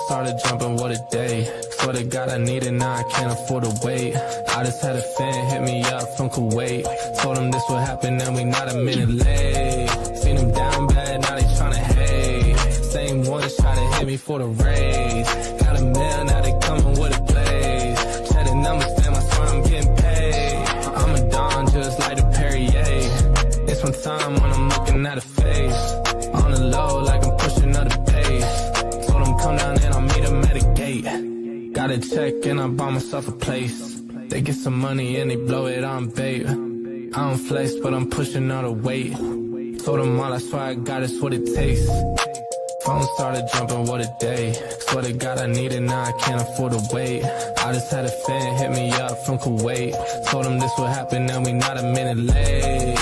started jumping, what a day. Swear to God I need it, now I can't afford to wait. I just had a fan hit me up from Kuwait. Told him this would happen and we not a minute late. Seen him down bad, now they tryna hate. Same ones try to hit me for the raise. Got a mail, now they coming with a blaze. Check the numbers, damn, I swear I'm getting paid. I'm a Don just like the Perrier. It's one time when I'm looking at a face. On the low like I'm pushing up the pace. Told him come down and I'll meet him at a gate. Got a check and I bought myself a place. They get some money and they blow it on bait. I don't flex but I'm pushing all the weight. Told them all I swear I got it's what it takes. Phone started jumping, what a day. Swear to God I need it, now I can't afford to wait. I just had a fan hit me up from Kuwait. Told him this would happen and we not a minute late.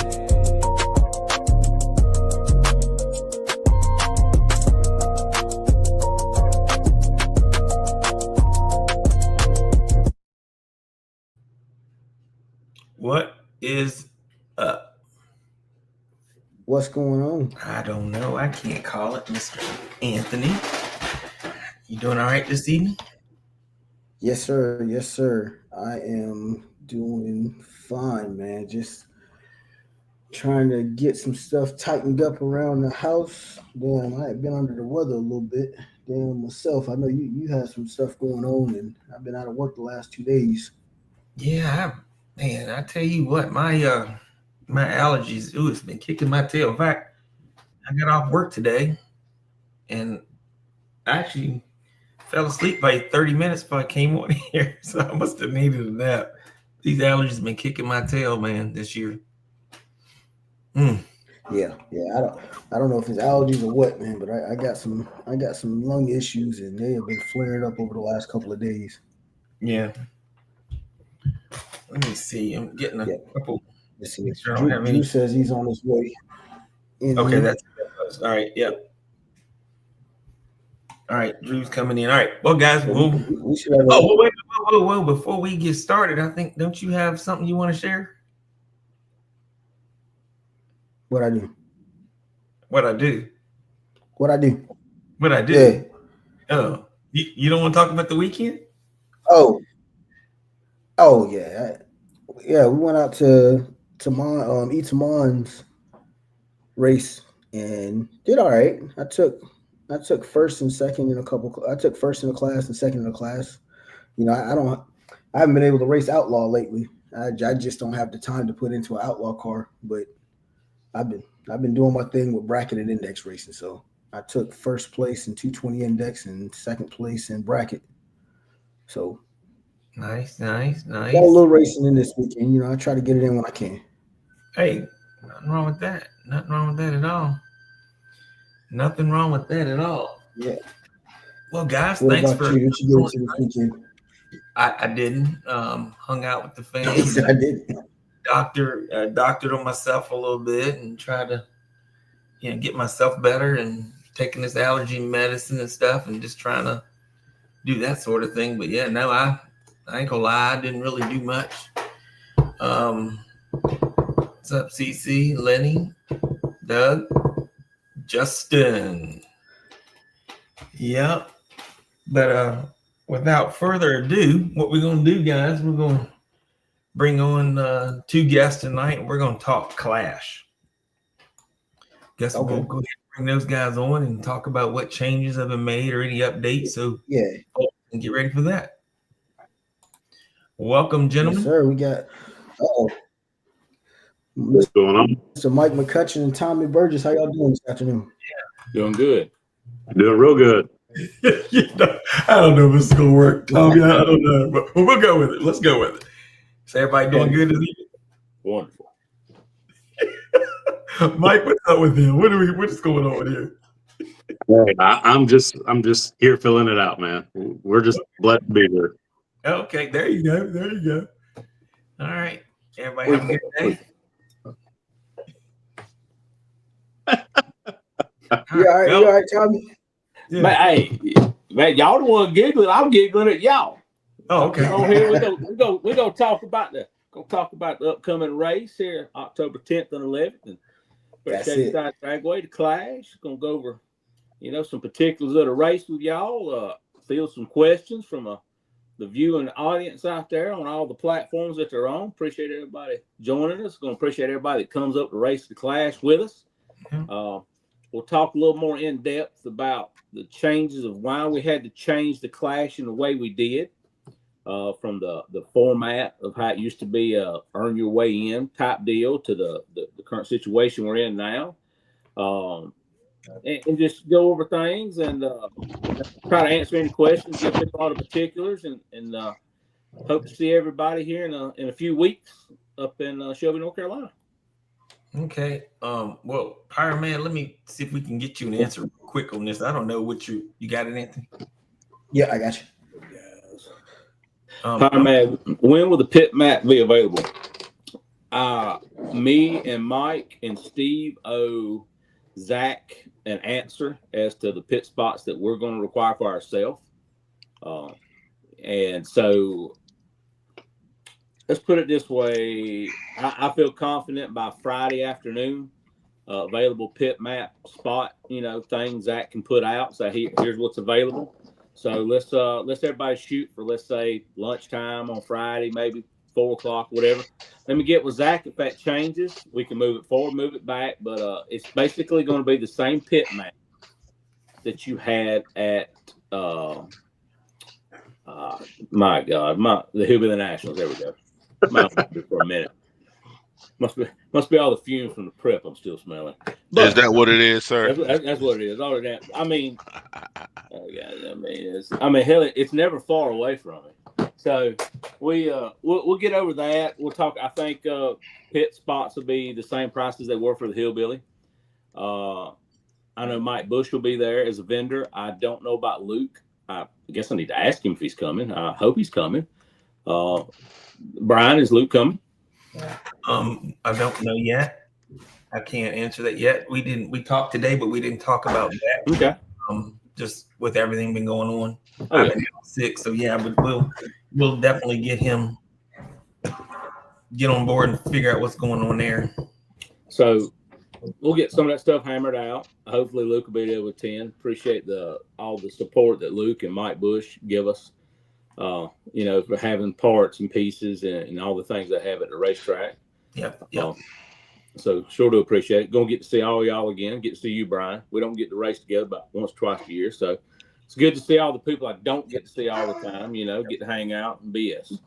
What is up? What's going on? I don't know. I can't call it, Mr. Anthony. You doing all right this evening? Yes, sir. Yes, sir. I am doing fine, man. Just trying to get some stuff tightened up around the house. Damn, I have been under the weather a little bit. Damn, myself. I know you had some stuff going on, and I've been out of work the last 2 days. Yeah, man, I tell you what, my allergies, it's been kicking my tail. In fact, I got off work today and I actually fell asleep by 30 minutes before I came on here. So I must have needed a nap. These allergies have been kicking my tail, man, this year. Yeah. I don't know if it's allergies or what, man, but I got some lung issues and they have been flaring up over the last couple of days. Yeah. Let me see. I'm getting a couple. Let's see. Drew says he's on his way. Okay, that's all right. Yep. All right, Drew's coming in. All right. Well, guys, we should have whoa. Before we get started, I think, don't you have something you want to share? What I do? Yeah. Oh, you don't want to talk about the weekend? Oh yeah. We went out to Itamon's race and did all right. I took first and second in a couple. I took first in the class and second in the class. You know, I haven't been able to race outlaw lately. I just don't have the time to put into an outlaw car. But I've been doing my thing with bracket and index racing. So I took first place in 220 index and second place in bracket. So nice. Got a little racing in this weekend. You know, I try to get it in when I can. Hey, nothing wrong with that. Nothing wrong with that at all. Yeah. Well, guys, what thanks about for you? What you get into this weekend? I didn't. Hung out with the fans. I didn't. Doctored on myself a little bit and tried to, get myself better and taking this allergy medicine and stuff and just trying to do that sort of thing. But yeah, no, I ain't gonna lie, I didn't really do much. What's up, CC, Lenny, Doug, Justin? Yep. But without further ado, what we're gonna do, guys, we're gonna bring on 2 guests tonight, and we're gonna talk Clash. Guess we'll go ahead and bring those guys on and talk about what changes have been made or any updates. So and get ready for that. Welcome, gentlemen. Yes, sir. We got what's going on? Mr. Mike McCutcheon and Tommy Burgess. How y'all doing this afternoon? Yeah. Doing good. Doing real good. I don't know if this is gonna work, Tommy. I don't know, but we'll go with it. Let's go with it. Is everybody doing good this evening? Wonderful. Mike, what's up with him? What's going on here? Hey, I'm just here filling it out, man. We're just glad to be here. Okay, there you go. All right. Everybody have a good day. You all right, Tommy? Yeah. Man, y'all the one giggling. I'm giggling at y'all. Oh, okay. On here, we're gonna talk about the upcoming race here, October 10th and 11th, and Dragway, the Clash. Gonna go over, some particulars of the race with y'all. field some questions from the viewing audience out there on all the platforms that they're on. Appreciate everybody joining us. Going to appreciate everybody that comes up to Race the Clash with us. We'll talk a little more in depth about the changes of why we had to change the Clash in the way we did, from the format of how it used to be earn your way in type deal to the current situation we're in now. And just go over things and try to answer any questions, give people all the particulars, and hope to see everybody here in a few weeks up in Shelby, North Carolina. Okay. Well, Pyro Man, let me see if we can get you an answer real quick on this. I don't know what you got it, Anthony? Yeah, I got you. Pyro Man, when will the pit map be available? Me and Mike and Steve owe Zach an answer as to the pit spots that we're going to require for ourselves. And so let's put it this way. I feel confident by Friday afternoon, available pit map spot, things Zach can put out. So here's what's available. So let's everybody shoot for, let's say, lunchtime on Friday, maybe 4 o'clock, whatever. Let me get with Zach. If that changes, we can move it forward, move it back. But it's basically going to be the same pit map that you had at my God, the Hillbilly Nationals. There we go. For a minute. Must be all the fumes from the prep I'm still smelling. But is that what it is, sir? That's what it is. All of that. I mean, hell, it's never far away from it. So we'll get over that. We'll talk. I think pit spots will be the same price as they were for the Hillbilly. I know Mike Bush will be there as a vendor. I don't know about Luke. I guess I need to ask him if he's coming. I hope he's coming. Brian, is Luke coming? I don't know yet. I can't answer that yet. We talked today, but we didn't talk about that. Okay. Just with everything been going on. Oh, I've been sick, so yeah, but we'll definitely get on board and figure out what's going on there. So we'll get some of that stuff hammered out. Hopefully Luke will be able to attend. Appreciate all the support that Luke and Mike Bush give us. For having parts and pieces and all the things they have at the racetrack. Yep. So sure do appreciate it. Gonna get to see all y'all again. Get to see you, Brian. We don't get to race together about once, twice a year. So it's good to see all the people I don't get to see all the time, get to hang out and BS.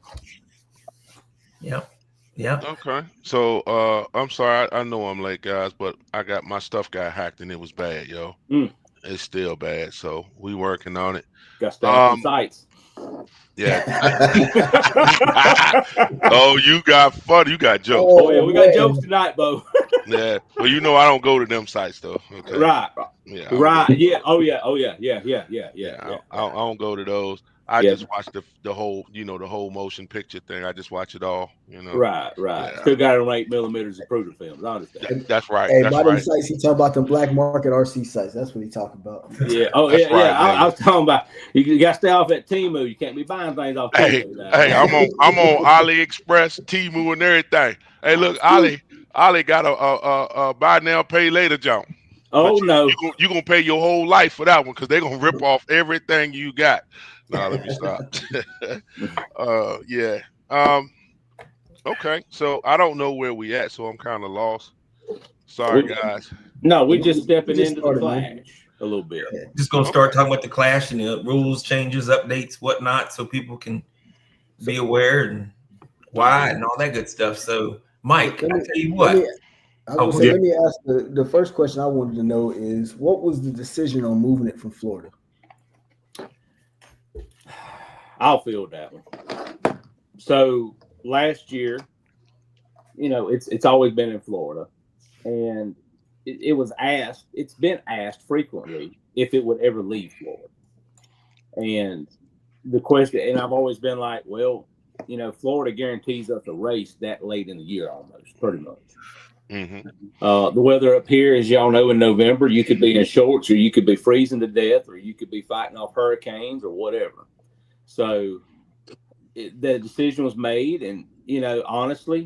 Yep. Okay. So I'm sorry, I know I'm late, guys, but my stuff got hacked and it was bad, yo. It's still bad. So we working on it. Got to stay on sites. Yeah. Oh, you got fun. You got jokes. Oh yeah, we got jokes tonight, Bo. Yeah. Well, I don't go to them sites though. Okay. Right. Yeah. Right. Yeah. Oh yeah. I don't go to those. I just watch the whole, the whole motion picture thing. I just watch it all, Right. Yeah. Still got it on 8mm of Pruder films. I understand. That's right. Hey, that's by right. them sites, he talking about the black market RC sites. That's what he talking about. Yeah. Oh That's yeah. right, I was talking about you got to stay off at Temu. You can't be buying things off Temu. Hey, I'm on AliExpress, Temu, and everything. Hey, look, Ali got a buy now, pay later jump. Oh no, you gonna pay your whole life for that one because they're gonna rip off everything you got. Nah, let me stop. Yeah. Okay, so I don't know where we at, so I'm kind of lost. Sorry, guys. No, we just stepping into the Clash a little bit. Just gonna start talking about the Clash and the rules changes, updates, whatnot, so people can be aware and why and all that good stuff. So, Mike, I tell you what. Let me ask the first question I wanted to know is what was the decision on moving it from Florida? I'll field that one. So last year, it's always been in Florida, and it was asked. It's been asked frequently if it would ever leave Florida, and the question. And I've always been like, well, Florida guarantees us a race that late in the year, almost pretty much. Mm-hmm. The weather up here, as y'all know, in November, you could be in shorts, or you could be freezing to death, or you could be fighting off hurricanes or whatever. So the decision was made, and honestly,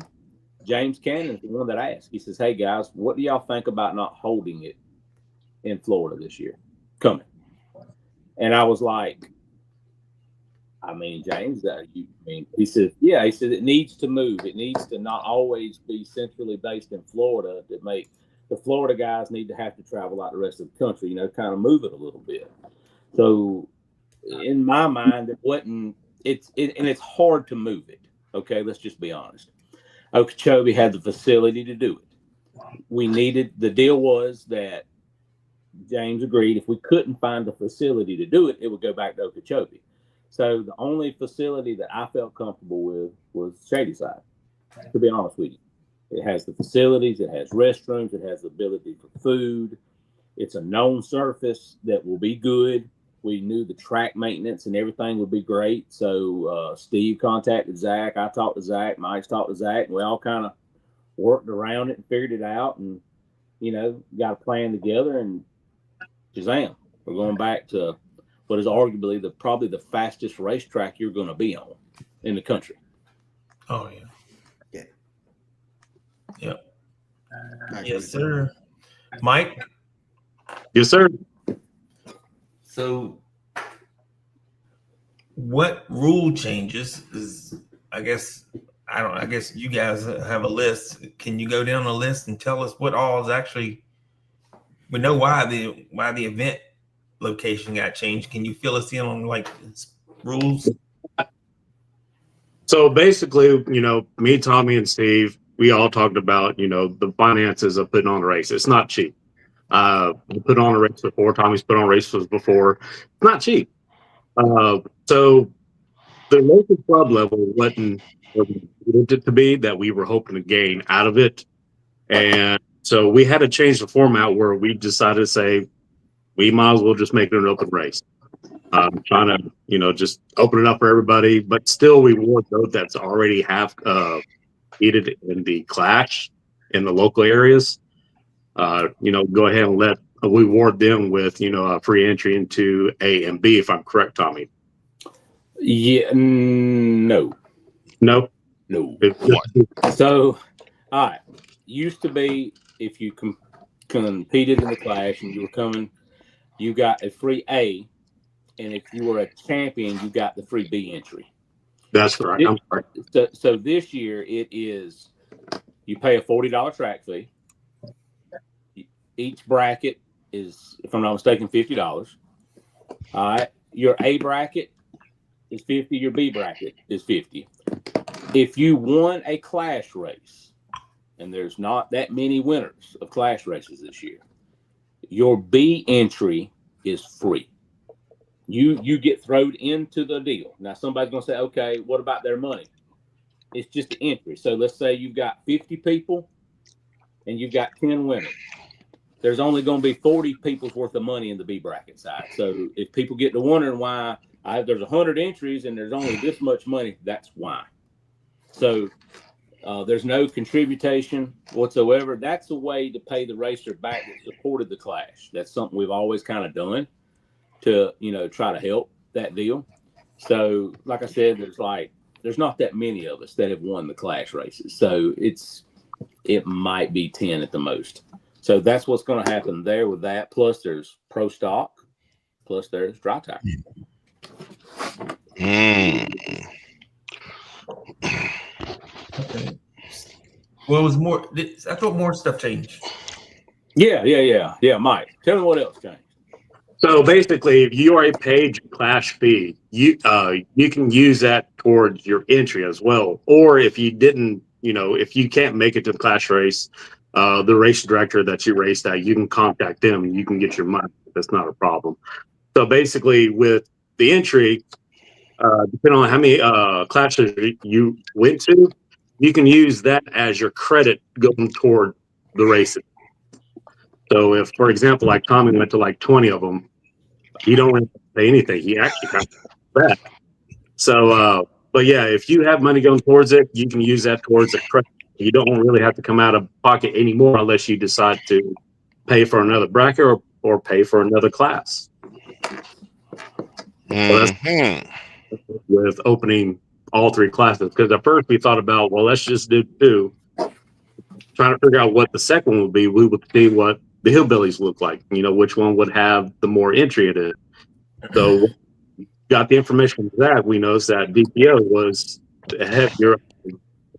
James Cannon is the one that asked. He says, "Hey guys, what do y'all think about not holding it in Florida this year, coming?" And I was like, I mean, James, he said, yeah, he said it needs to move. It needs to not always be centrally based in Florida. To make the Florida guys need to have to travel out the rest of the country, kind of move it a little bit. So, in my mind, it wasn't. And it's hard to move it. Okay, let's just be honest. Okeechobee had the facility to do it. The deal was that James agreed if we couldn't find the facility to do it, it would go back to Okeechobee. So the only facility that I felt comfortable with was Shadyside, to be honest with you. It has the facilities, it has restrooms, it has the ability for food. It's a known surface that will be good. We knew the track maintenance and everything would be great. So Steve contacted Zach. I talked to Zach. Mike's talked to Zach. And we all kind of worked around it and figured it out and, got a plan together. And shazam, we're going back to what is arguably probably the fastest racetrack you're going to be on in the country. Oh, yeah. Yeah. Yep. Yes, sir. Mike? Yes, sir. So what rule changes is, I guess you guys have a list. Can you go down the list and tell us what all is actually, we know why the event location got changed. Can you fill us in on like rules? So basically, me, Tommy, and Steve, we all talked about, the finances of putting on a race. It's not cheap. We put on a race before. Tommy's put on races before. It's not cheap. So the local club level wasn't what we wanted it to be, that we were hoping to gain out of it. And so we had to change the format where we decided to say, we might as well just make it an open race. Trying to, just open it up for everybody, but still reward those that's already have competed in the clash in the local areas. Go ahead and let reward them with, a free entry into A and B, if I'm correct, Tommy. Yeah, no. So, all right. Used to be if you competed in the clash and you were coming, you got a free A, and if you were a champion, you got the free B entry. That's correct. I'm sorry. So this year it is, you pay a $40 track fee. Each bracket is, if I'm not mistaken, $50. All right. Your A bracket is 50. Your B bracket is 50. If you won a clash race, and there's not that many winners of clash races this year, your B entry is free. You get thrown into the deal. Now somebody's going to say, okay, what about their money? It's just the entry. So let's say you've got 50 people and you've got 10 winners. There's only going to be 40 people's worth of money in the B bracket side. So if people get to wondering why there's 100 entries and there's only this much money, that's why. So there's no contribution whatsoever. That's a way to pay the racer back that supported the clash. That's something we've always kind of done to, try to help that deal. So like I said, there's not that many of us that have won the clash races. So it might be 10 at the most. So that's what's going to happen there with that. Plus there's pro stock, plus there's dry tire. Okay. Well, it was more. I thought more stuff changed. Yeah, Mike, tell me what else changed. So basically, if you already paid your clash fee, you can use that towards your entry as well. Or if you didn't, if you can't make it to the clash race, the race director that you raced at, you can contact them and you can get your money. That's not a problem. So basically, with the entry, depending on how many clashes you went to, you can use that as your credit going toward the races. So if, for example, like Tommy went to like 20 of them, he don't have to pay anything. He actually got back. So, but yeah, if you have money going towards it, you can use that towards a credit. You don't really have to come out of pocket anymore unless you decide to pay for another bracket or pay for another class. So that's with opening all three classes. Because at first we thought about, well, let's just do two. Trying to figure out what the second one would be. We would see what the hillbillies look like, which one would have the more entry in it. So got the information from that, we noticed that DPO was heavier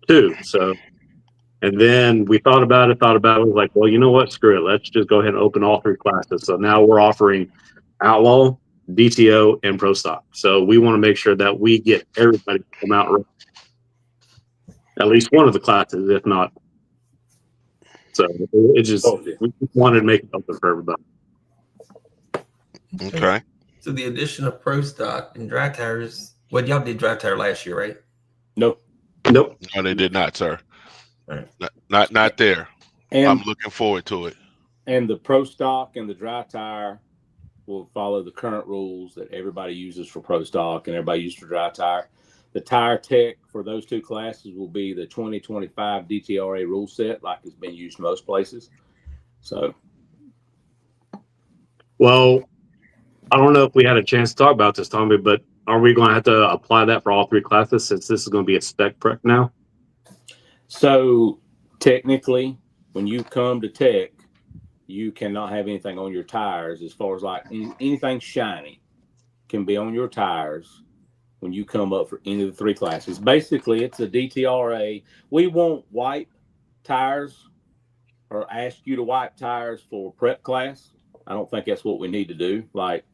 too. So, and then we thought about it, was like, well, you know what? Screw it. Let's just go ahead and open all 3 classes. So now we're offering Outlaw, DTO, and Pro Stock. So we want to make sure that we get everybody to come out at least one of the classes, if not. So it just, we just wanted to make it open for everybody. Okay. So the addition of Pro Stock and dry tires, well, y'all did dry tire last year, right? Nope. Nope. No, they did not, sir. Right. Not there. And I'm looking forward to it. And the Pro Stock and the dry tire will follow the current rules that everybody uses for Pro Stock and everybody uses for dry tire. The tire tech for those 2 classes will be the 2025 DTRA rule set, like it's been used most places. So, well, I don't know if we had a chance to talk about this, Tommy, but are we going to have to apply that for all 3 classes since this is going to be a spec prep now? So technically, when you come to tech, you cannot have anything on your tires as far as like anything shiny can be on your tires when you come up for any of the 3 classes. Basically, it's a DTRA. We won't wipe tires or ask you to wipe tires for prep class. I don't think that's what we need to do. Like,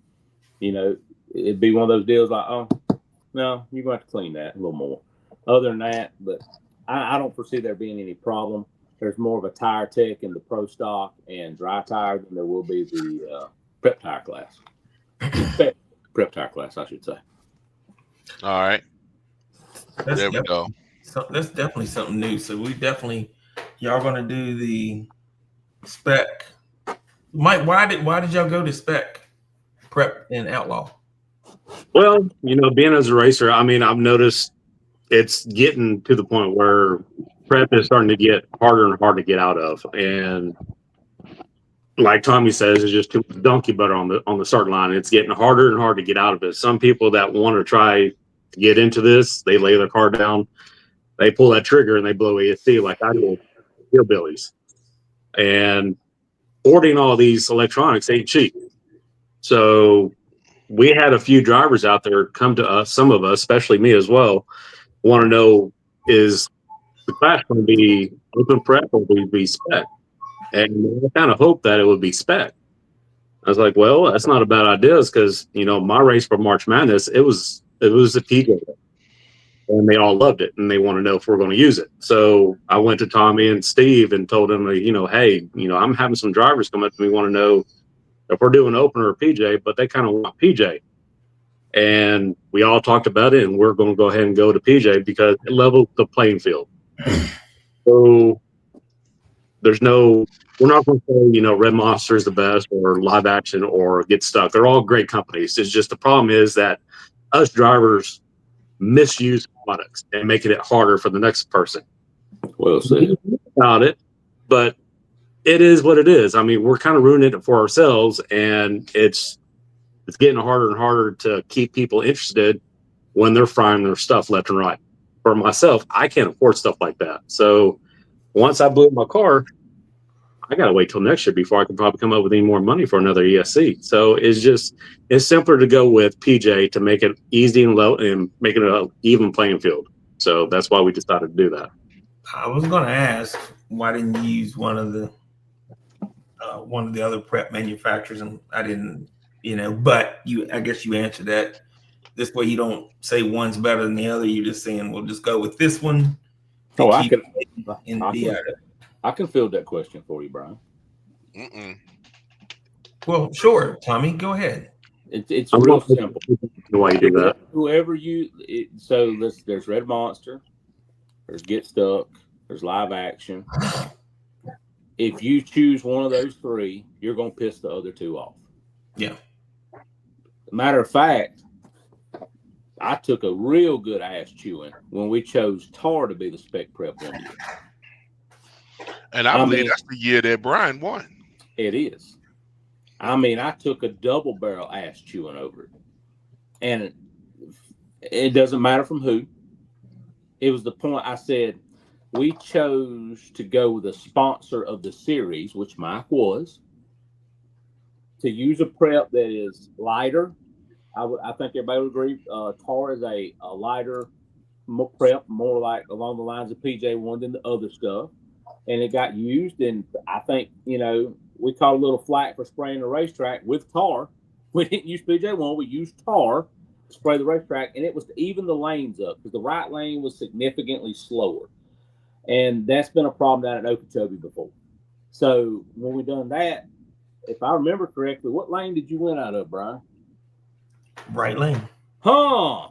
you know, it'd be one of those deals like, oh, no, you're going to have to clean that a little more. Other than that, but I don't foresee there being any problem. There's more of a tire tech in the Pro Stock and dry tire than there will be the prep tire class. Prep tire class, I should say. All right. There we go. So that's definitely something new. So we definitely, y'all going to do the spec. Mike, why did y'all go to spec, prep, and outlaw? Well, you know, being as a racer, I mean, I've noticed it's getting to the point where prep is starting to get harder and harder to get out of. And like Tommy says, it's just too much donkey butter on the start line. It's getting harder and harder to get out of it. Some people that want to try to get into this, they lay their car down, they pull that trigger and they blow ESC like I do, hillbillies. And ordering all these electronics ain't cheap. So we had a few drivers out there come to us, some of us, especially me as well, want to know, is the class going to be open prep or will it be spec? And I kind of hoped that it would be spec. I was like, well, that's not a bad idea, because, you know, my race for March Madness, it was a PJ, and they all loved it, and they want to know if we're going to use it. So I went to Tommy and Steve and told them, you know, hey, you know, I'm having some drivers come up to me, want to know if we're doing open or PJ, but they kind of want PJ. And we all talked about it, and we're going to go ahead and go to PJ because it levels the playing field. So we're not going to say, you know, Red Monster is the best or Live Action or Get Stuck. They're all great companies. It's just the problem is that us drivers misuse products and making it harder for the next person. Well said. About it, but it is what it is. I mean, we're kind of ruining it for ourselves, and it's getting harder and harder to keep people interested when they're frying their stuff left and right. For myself, I can't afford stuff like that. So once I blew up my car, I got to wait till next year before I can probably come up with any more money for another ESC. So it's simpler to go with PJ to make it easy and low and make it an even playing field. So that's why we decided to do that. I was going to ask, why didn't you use one of the other prep manufacturers? And I didn't, you know, but I guess you answered that. This way you don't say one's better than the other. You're just saying, we'll just go with this one. Oh, I can field that question for you, Brian. Well, sure, Tommy, go ahead. It's real simple. Why you do that? Whoever there's Red Monster, there's Get Stuck, there's Live Action. If you choose one of those 3, you're going to piss the other 2 off. Yeah. Matter of fact, I took a real good ass chewing when we chose Tar to be the spec prep one year. And I believe that's the year that Brian won. It is. I mean, I took a double barrel ass chewing over it. And it doesn't matter from who. It was the point I said, we chose to go with a sponsor of the series, which Mike was, to use a prep that is lighter, I think everybody would agree. Tar is a lighter prep, more like along the lines of PJ1 than the other stuff. And it got used, and I think, we caught a little flack for spraying the racetrack with tar. We didn't use PJ1, we used tar to spray the racetrack, and it was to even the lanes up because the right lane was significantly slower. And that's been a problem down at Okeechobee before. So when we done that, if I remember correctly, what lane did you win out of, Brian? Right lane. Huh.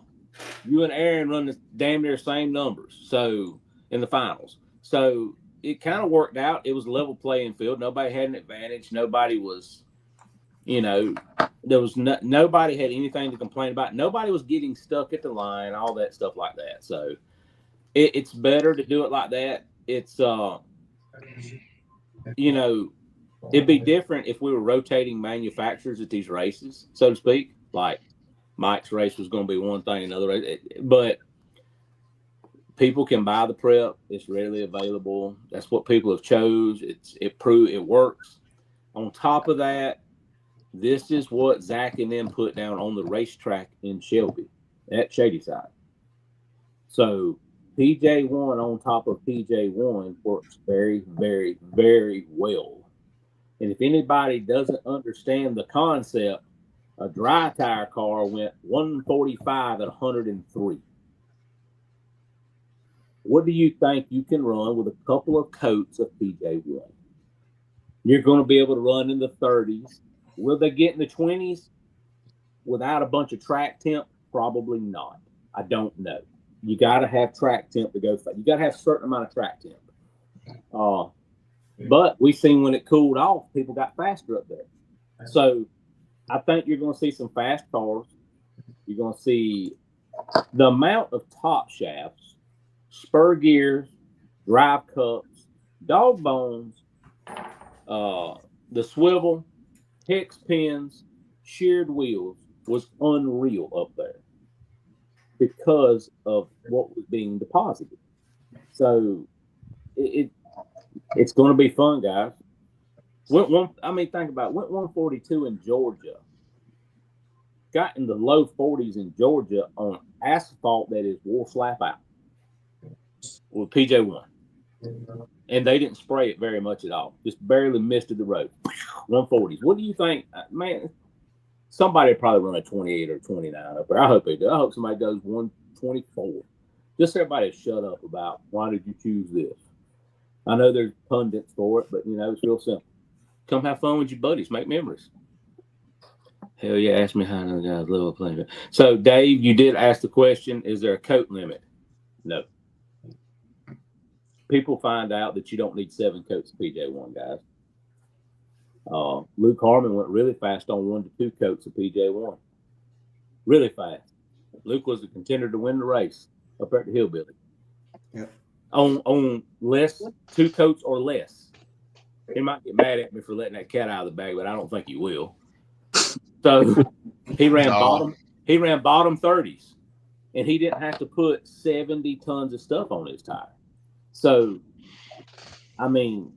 You and Aaron run the damn near same numbers. So in the finals. So it kind of worked out. It was a level playing field. Nobody had an advantage. Nobody was, there was nobody had anything to complain about. Nobody was getting stuck at the line, all that stuff like that. So it's better to do it like that. It's, it'd be different if we were rotating manufacturers at these races, so to speak. Like Mike's race was going to be one thing, another race, but people can buy the prep. It's readily available. That's what people have chose. It works. On top of that, this is what Zach and them put down on the racetrack in Shelby at Shadyside. So PJ1 on top of PJ1 works very, very, very well. And if anybody doesn't understand the concept, a dry tire car went 145 at 103. What do you think you can run with a couple of coats of PJ1? You're going to be able to run in the 30s. Will they get in the 20s without a bunch of track temp? Probably not. I don't know. You got to have track temp to go fast. You got to have a certain amount of track temp. But we've seen when it cooled off, people got faster up there. So I think you're going to see some fast cars. You're going to see the amount of top shafts, spur gears, drive cups, dog bones, the swivel, hex pins, sheared wheels was unreal up there because of what was being deposited. So it's going to be fun, guys. Think about it. Went 142 in Georgia. Got in the low 40s in Georgia on asphalt that is wore slap out with PJ1. And they didn't spray it very much at all. Just barely misted the road. 140s. What do you think? Man, somebody probably run a 28 or 29 up there. I hope they do. I hope somebody does 124. Just everybody shut up about why did you choose this. I know there's pundits for it, but, it's real simple. Come have fun with your buddies. Make memories. Hell yeah, ask me how another guy's level playing field. So, Dave, you did ask the question, is there a coat limit? No. People find out that you don't need 7 coats of PJ1, guys. Luke Harmon went really fast on 1 to 2 coats of PJ1. Really fast. Luke was a contender to win the race up there at the Hillbilly. Yep. On less, 2 coats or less. He might get mad at me for letting that cat out of the bag, but I don't think he will. So he ran bottom 30s, and he didn't have to put 70 tons of stuff on his tire. So, I mean,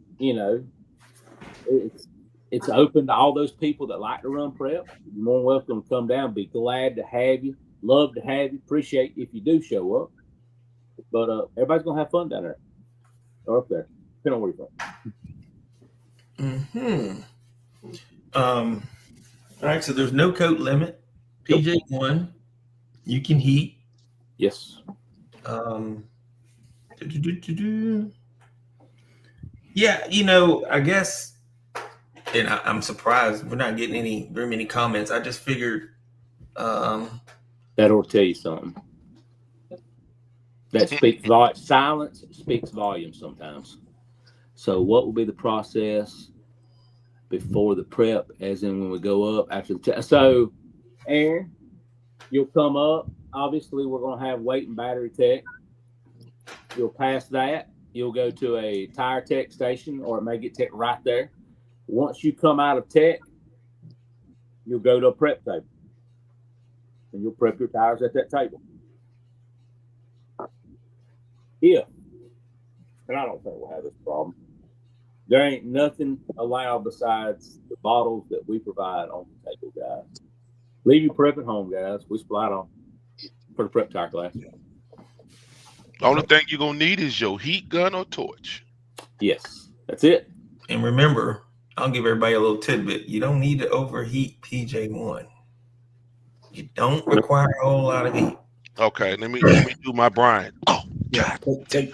it's open to all those people that like to run prep. You're more than welcome to come down. Be glad to have you. Love to have you. Appreciate if you do show up. But everybody's gonna have fun down there or up there, depending on where you're from. All right, so there's no coat limit. PJ1, you can heat. Yes. Yeah, I guess, and I'm surprised we're not getting very many comments. I just figured that'll tell you something. That speaks silence speaks volumes sometimes. So what will be the process before the prep, as in when we go up after the test? So, Aaron, you'll come up. Obviously, we're going to have weight and battery tech. You'll pass that. You'll go to a tire tech station, or it may get tech right there. Once you come out of tech, you'll go to a prep table. And you'll prep your tires at that table. Yeah. And I don't think we'll have this problem. There ain't nothing allowed besides the bottles that we provide on the table, guys. Leave your prep at home, guys. We supply it on for the prep tire class. The only thing you're gonna need is your heat gun or torch. Yes, that's it. And remember, I'll give everybody a little tidbit. You don't need to overheat PJ1. You don't require a whole lot of heat. Okay, let me do my Brian. Oh, Yeah. Take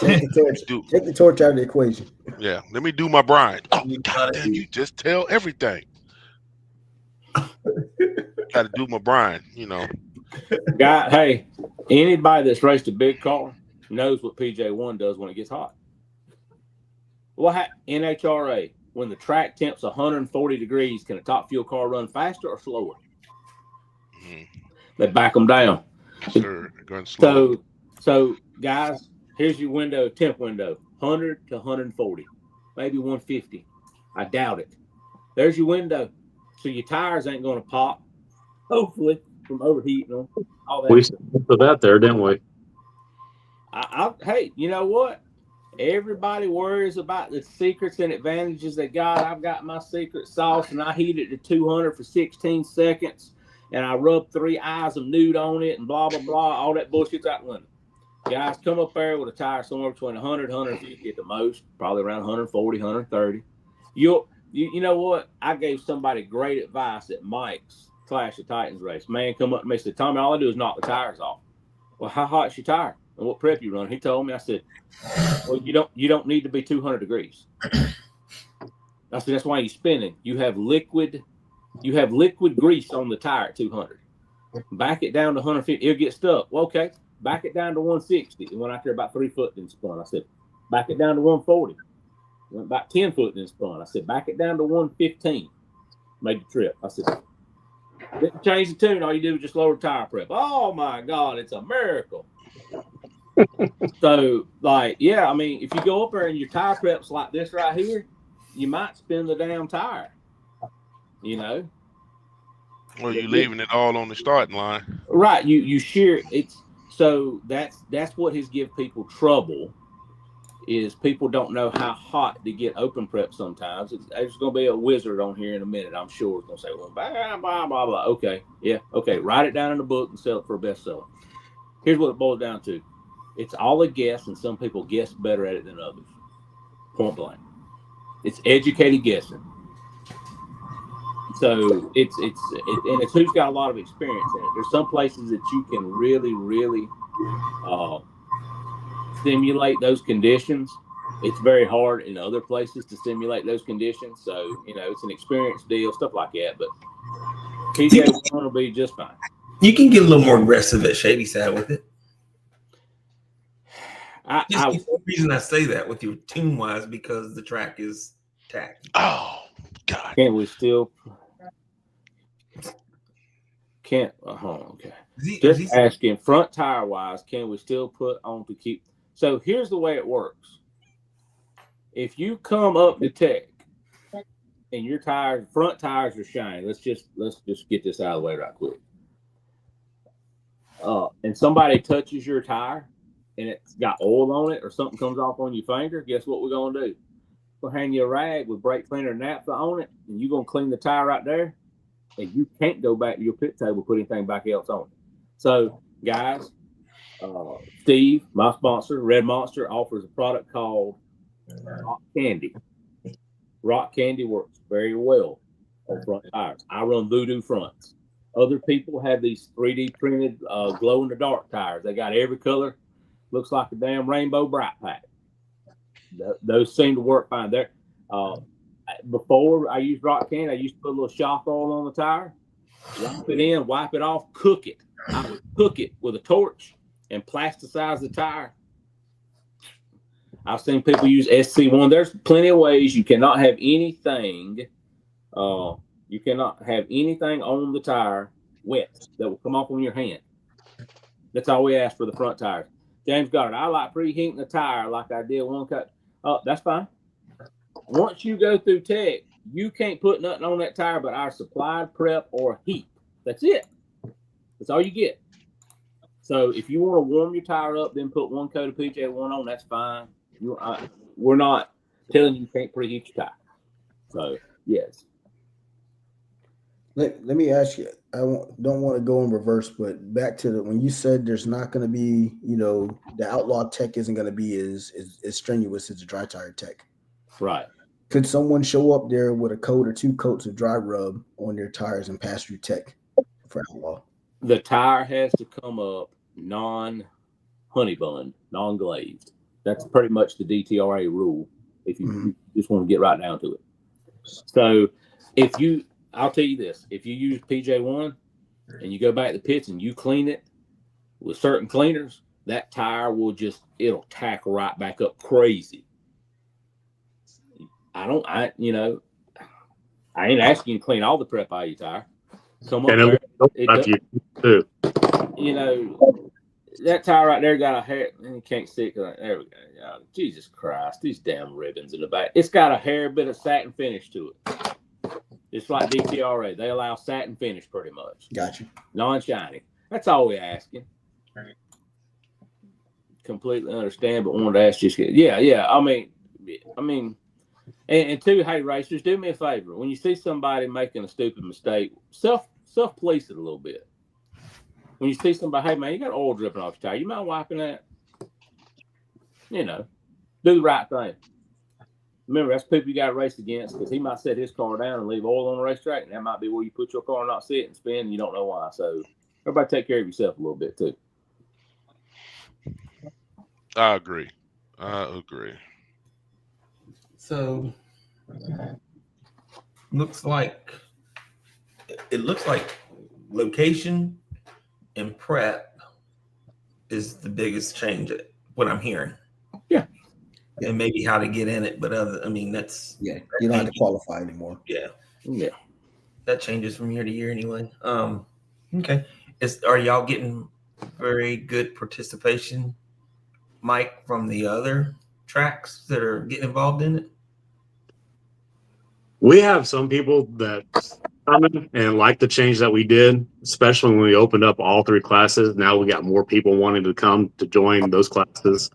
the torch. Take the torch out of the equation. Yeah, let me do my Brian. Oh, You God gotta damn, do- you just tell everything. Got to do my Brian, you know. Guy, hey, anybody that's raced a big car knows what PJ1 does when it gets hot. Well, NHRA, when the track temp's 140 degrees, can a top fuel car run faster or slower? They back them down. Sure, going slow. So guys, here's your window, temp window, 100 to 140, maybe 150. I doubt it. There's your window. So your tires ain't going to pop, hopefully, from overheating them. All that. We put that there, didn't we? Hey, you know what? Everybody worries about the secrets and advantages they got. I've got my secret sauce, and I heat it to 200 for 16 seconds, and I rub 3 eyes of nude on it, and blah, blah, blah. All that bullshit's out the window. Guys, come up there with a tire somewhere between 100 150 at the most, probably around 140, 130. You know what? I gave somebody great advice at Mike's Clash of Titans race. Man come up to me and said, Tommy, all I do is knock the tires off. Well, how hot's your tire? And what prep you run? He told me. I said, well, you don't need to be 200 degrees. I said, that's why you're spinning. You have liquid grease on the tire at 200. Back it down to 150. It'll get stuck. Well, okay. Back it down to 160. And when I care about 3 foot, then spun. I said, back it down to 140. Went about 10 foot, then spun. I said, back it down to 115. Made the trip. I said, didn't change the tune. All you do is just lower tire prep. Oh my God, it's a miracle. So, like, yeah, I mean, if you go up there and your tire prep's like this right here, you might spin the damn tire. You know? Well, you're leaving it all on the starting line. Right. You shear it's so that's what has give people trouble is people don't know how hot to get open prep sometimes. There's going to be a wizard on here in a minute, I'm sure. It's going to say, well, blah, blah, blah, blah. Okay, yeah, okay. Write it down in a book and sell it for a bestseller. Here's what it boils down to. It's all a guess, and some people guess better at it than others. Point blank. It's educated guessing. So it's who's got a lot of experience in it. There's some places that you can really, really simulate those conditions. It's very hard in other places to simulate those conditions. So, you know, it's an experience deal, stuff like that. But PJ1 will be just fine. You can get a little more aggressive at Shady Side with it. The reason I say that with your tune wise because the track is tacky. Oh God! Can't we still? Can't. Okay. Just asking, front tire wise, can we still put on to keep? So here's the way it works. If you come up to Tech and your tires, front tires are shiny, let's just get this out of the way right quick. And somebody touches your tire and it's got oil on it or something comes off on your finger, guess what we're gonna do? We'll hang you a rag with brake cleaner and naphtha on it, and you're gonna clean the tire right there, and you can't go back to your pit table and put anything back else on it. So, guys, Steve, my sponsor, Red Monster, offers a product called Rock Candy. Rock Candy works very well on front tires. I run Voodoo fronts. Other people have these 3D printed glow-in-the-dark tires. They got every color. Looks like a damn rainbow bright pack. Those seem to work fine. There. Before I used Rock Candy, I used to put a little shock oil on the tire, wipe it in, wipe it off, cook it. I would cook it with a torch and plasticize the tire. I've seen people use SC1. There's plenty of ways you cannot have anything. You cannot have anything on the tire wet that will come off on your hand. That's all we ask for the front tires. James Goddard, I like preheating the tire like I did one cut. That's fine. Once you go through Tech, you can't put nothing on that tire but our supplied prep or heat. That's it. That's all you get. So if you want to warm your tire up, then put one coat of PJ1 on, that's fine. We're not telling you can't preheat your tire. So, yes. Let me ask you. Don't want to go in reverse, but back to when you said there's not going to be, the outlaw tech isn't going to be as strenuous as the dry tire tech. Right. Could someone show up there with a coat or 2 coats of dry rub on their tires and pass through tech for outlaw? The tire has to come up non-honey bun, non-glazed. That's pretty much the DTRA rule. If you just want to get right down to it. So I'll tell you this: if you use PJ1 and you go back to the pits and you clean it with certain cleaners, that tire it'll tack right back up crazy. I ain't asking you to clean all the prep out of your tire. Come up there. That tire right there got a hair. You can't see it. There we go. Oh, Jesus Christ. These damn ribbons in the back. It's got a hair bit of satin finish to it. It's like DTRA. They allow satin finish pretty much. Gotcha. Non-shiny. That's all we're asking. Completely understand, but wanted to ask just yeah. I mean, and two, hey racers, do me a favor. When you see somebody making a stupid mistake, self police it a little bit. When you see somebody, hey man, you got oil dripping off your tire, you mind wiping that? Do the right thing. Remember, that's people you got to race against, because he might set his car down and leave oil on the racetrack, and that might be where you put your car and not see it and spin, and you don't know why. So everybody take care of yourself a little bit too. I agree. So it looks like location and prep is the biggest change. What I'm hearing. Yeah. And maybe how to get in it, but that's you don't have to qualify anymore. Yeah. Yeah. That changes from year to year anyway. Okay. Are y'all getting very good participation, Mike, from the other tracks that are getting involved in it? We have some people that come in and like the change that we did, especially when we opened up all 3 classes. Now we got more people wanting to come to join those classes,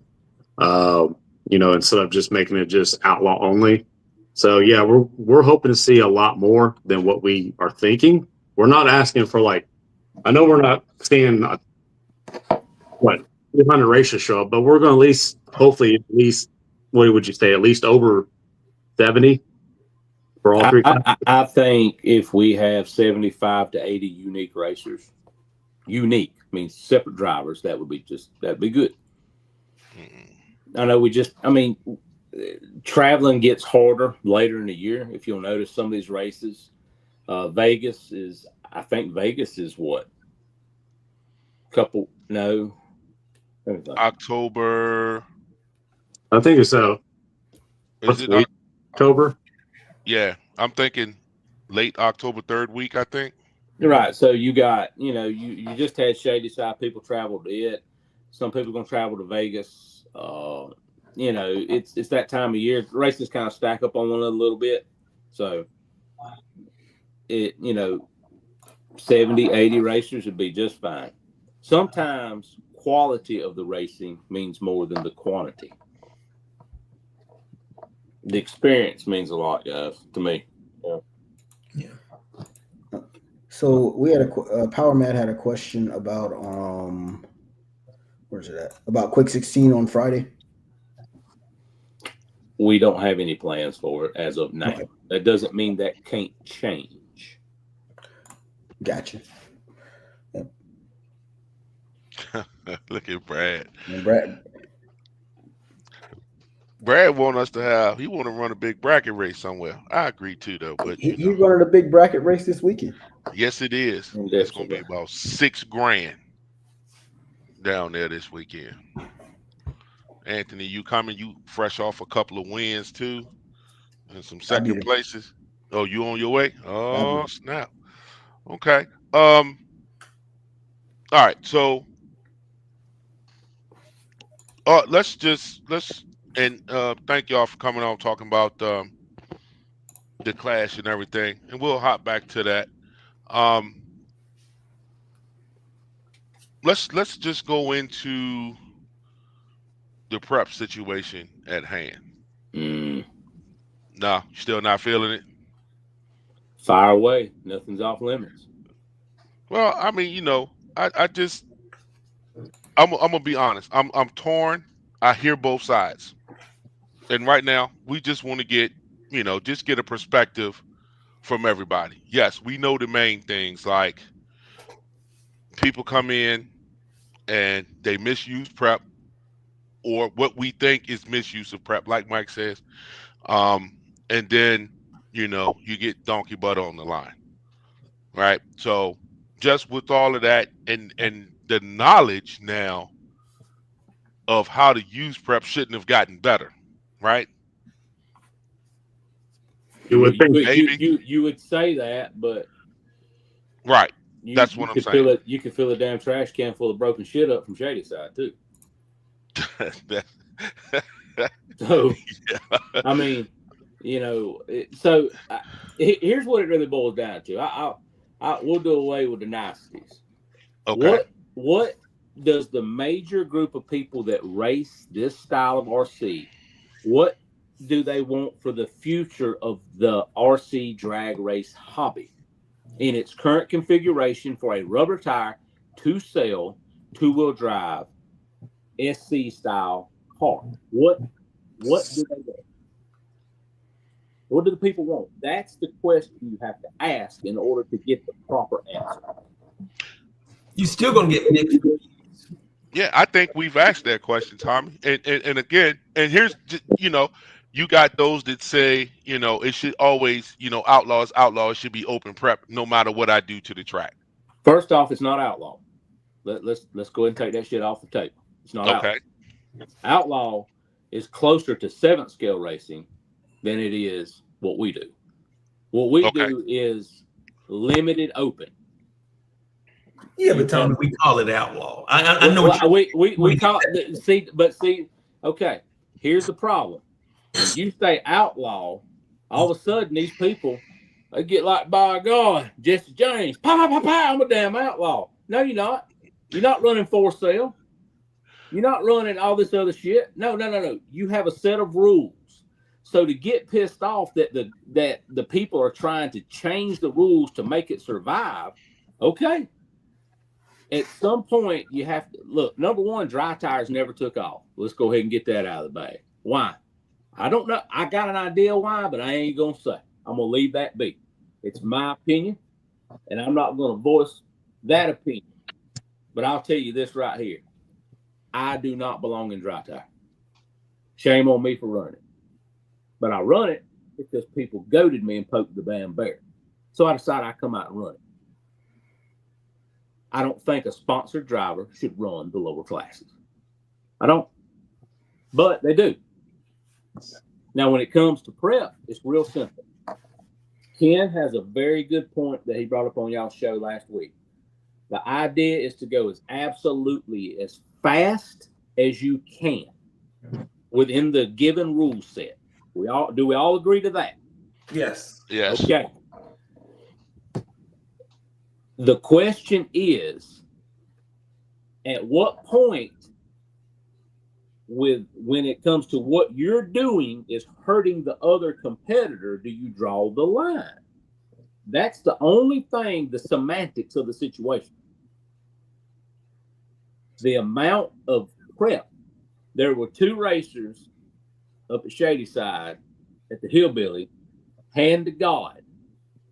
instead of just making it just outlaw only. So yeah, we're hoping to see a lot more than what we are thinking. We're not asking for I know we're not seeing 200 races show up, but we're going to hopefully at least, what would you say, at least over 70 for all 3 classes? I think if we have 75 to 80 unique racers, unique means separate drivers, that'd be good. I know traveling gets harder later in the year. If you'll notice some of these races, Vegas is what? October. I think it's Is it October? Yeah, I'm thinking late October, 3rd week, I think. Right. So you got, you just had Shady Side people travel to it. Some people are going to travel to Vegas. It's that time of year. Races kind of stack up on one another a little bit. So 70, 80 racers would be just fine. Sometimes quality of the racing means more than the quantity. The experience means a lot, guys, to me. Yeah. So we had Power Matt had a question about where's it at? About Quick 16 on Friday. We don't have any plans for it as of now. Okay. That doesn't mean that can't change. Gotcha. Yep. Look at Brad. And Brad want to run a big bracket race somewhere. I agree too, though. But he's running a big bracket race this weekend. Yes, it is. It's going to be about $6,000 down there this weekend. Anthony, you coming? You fresh off a couple of wins too, and some second places. Oh, you on your way? Oh, snap. Okay. All right. So, let's thank y'all for coming on talking about the clash and everything, and we'll hop back to that. Let's just go into the prep situation at hand. Mm. No, still not feeling it? Fire away. Nothing's off limits. Well, I mean, I just I'm gonna be honest. I'm torn. I hear both sides, and right now we just want to just get a perspective from everybody. Yes, we know the main things like people come in and they misuse prep or what we think is misuse of prep, like Mike says. And then you get donkey butter on the line, right? So just with all of that and the knowledge now of how to use prep shouldn't have gotten better, right? You would think. Maybe. You would say that, but Right. you That's what I'm could saying. fill it. You could fill a damn trash can full of broken shit up from Shady Side too. That- So yeah. I mean, here's what it really boils down to. We'll do away with the niceties. Okay. What does the major group of people that race this style of RC, what do they want for the future of the RC drag race hobby in its current configuration for a rubber tire, 2-cell, 2-wheel drive, SC style car? What do they want? What do the people want? That's the question you have to ask in order to get the proper answer. You still gonna get mixed. Yeah, I think we've asked that question, Tommy. And again, and here's you got those that say, it should always, outlaws should be open prep no matter what I do to the track. First off, it's not outlaw. Let's go ahead and take that shit off the table. It's not Okay. outlaw. Outlaw is closer to 7th scale racing than it is what we do. What we do is limited open. Yeah, but Tommy, we call it outlaw. I know what we call it. Okay. Here's the problem. When you say outlaw, all of a sudden these people they get like, by God, Jesse James, I'm a damn outlaw. No, you're not. You're not running 4-cell. You're not running all this other shit. No. You have a set of rules. So to get pissed off that the people are trying to change the rules to make it survive, okay. At some point, you have to look. Number one, dry tires never took off. Let's go ahead and get that out of the bag. Why? I don't know. I got an idea why, but I ain't gonna say. I'm gonna leave that be. It's my opinion, and I'm not gonna voice that opinion. But I'll tell you this right here: I do not belong in dry tire. Shame on me for running it, but I run it because people goaded me and poked the damn bear. So I decided I'd come out and run it. I don't think a sponsored driver should run the lower classes. I don't. But they do. Now, when it comes to prep, it's real simple. Ken has a very good point that he brought up on y'all's show last week. The idea is to go as absolutely as fast as you can within the given rule set. Do we all agree to that? Yes. Yes. Okay. The question is, at what point when it comes to what you're doing is hurting the other competitor, do you draw the line? That's the only thing, the semantics of the situation. The amount of prep. There were 2 racers up at Shady Side at the Hillbilly, hand to God,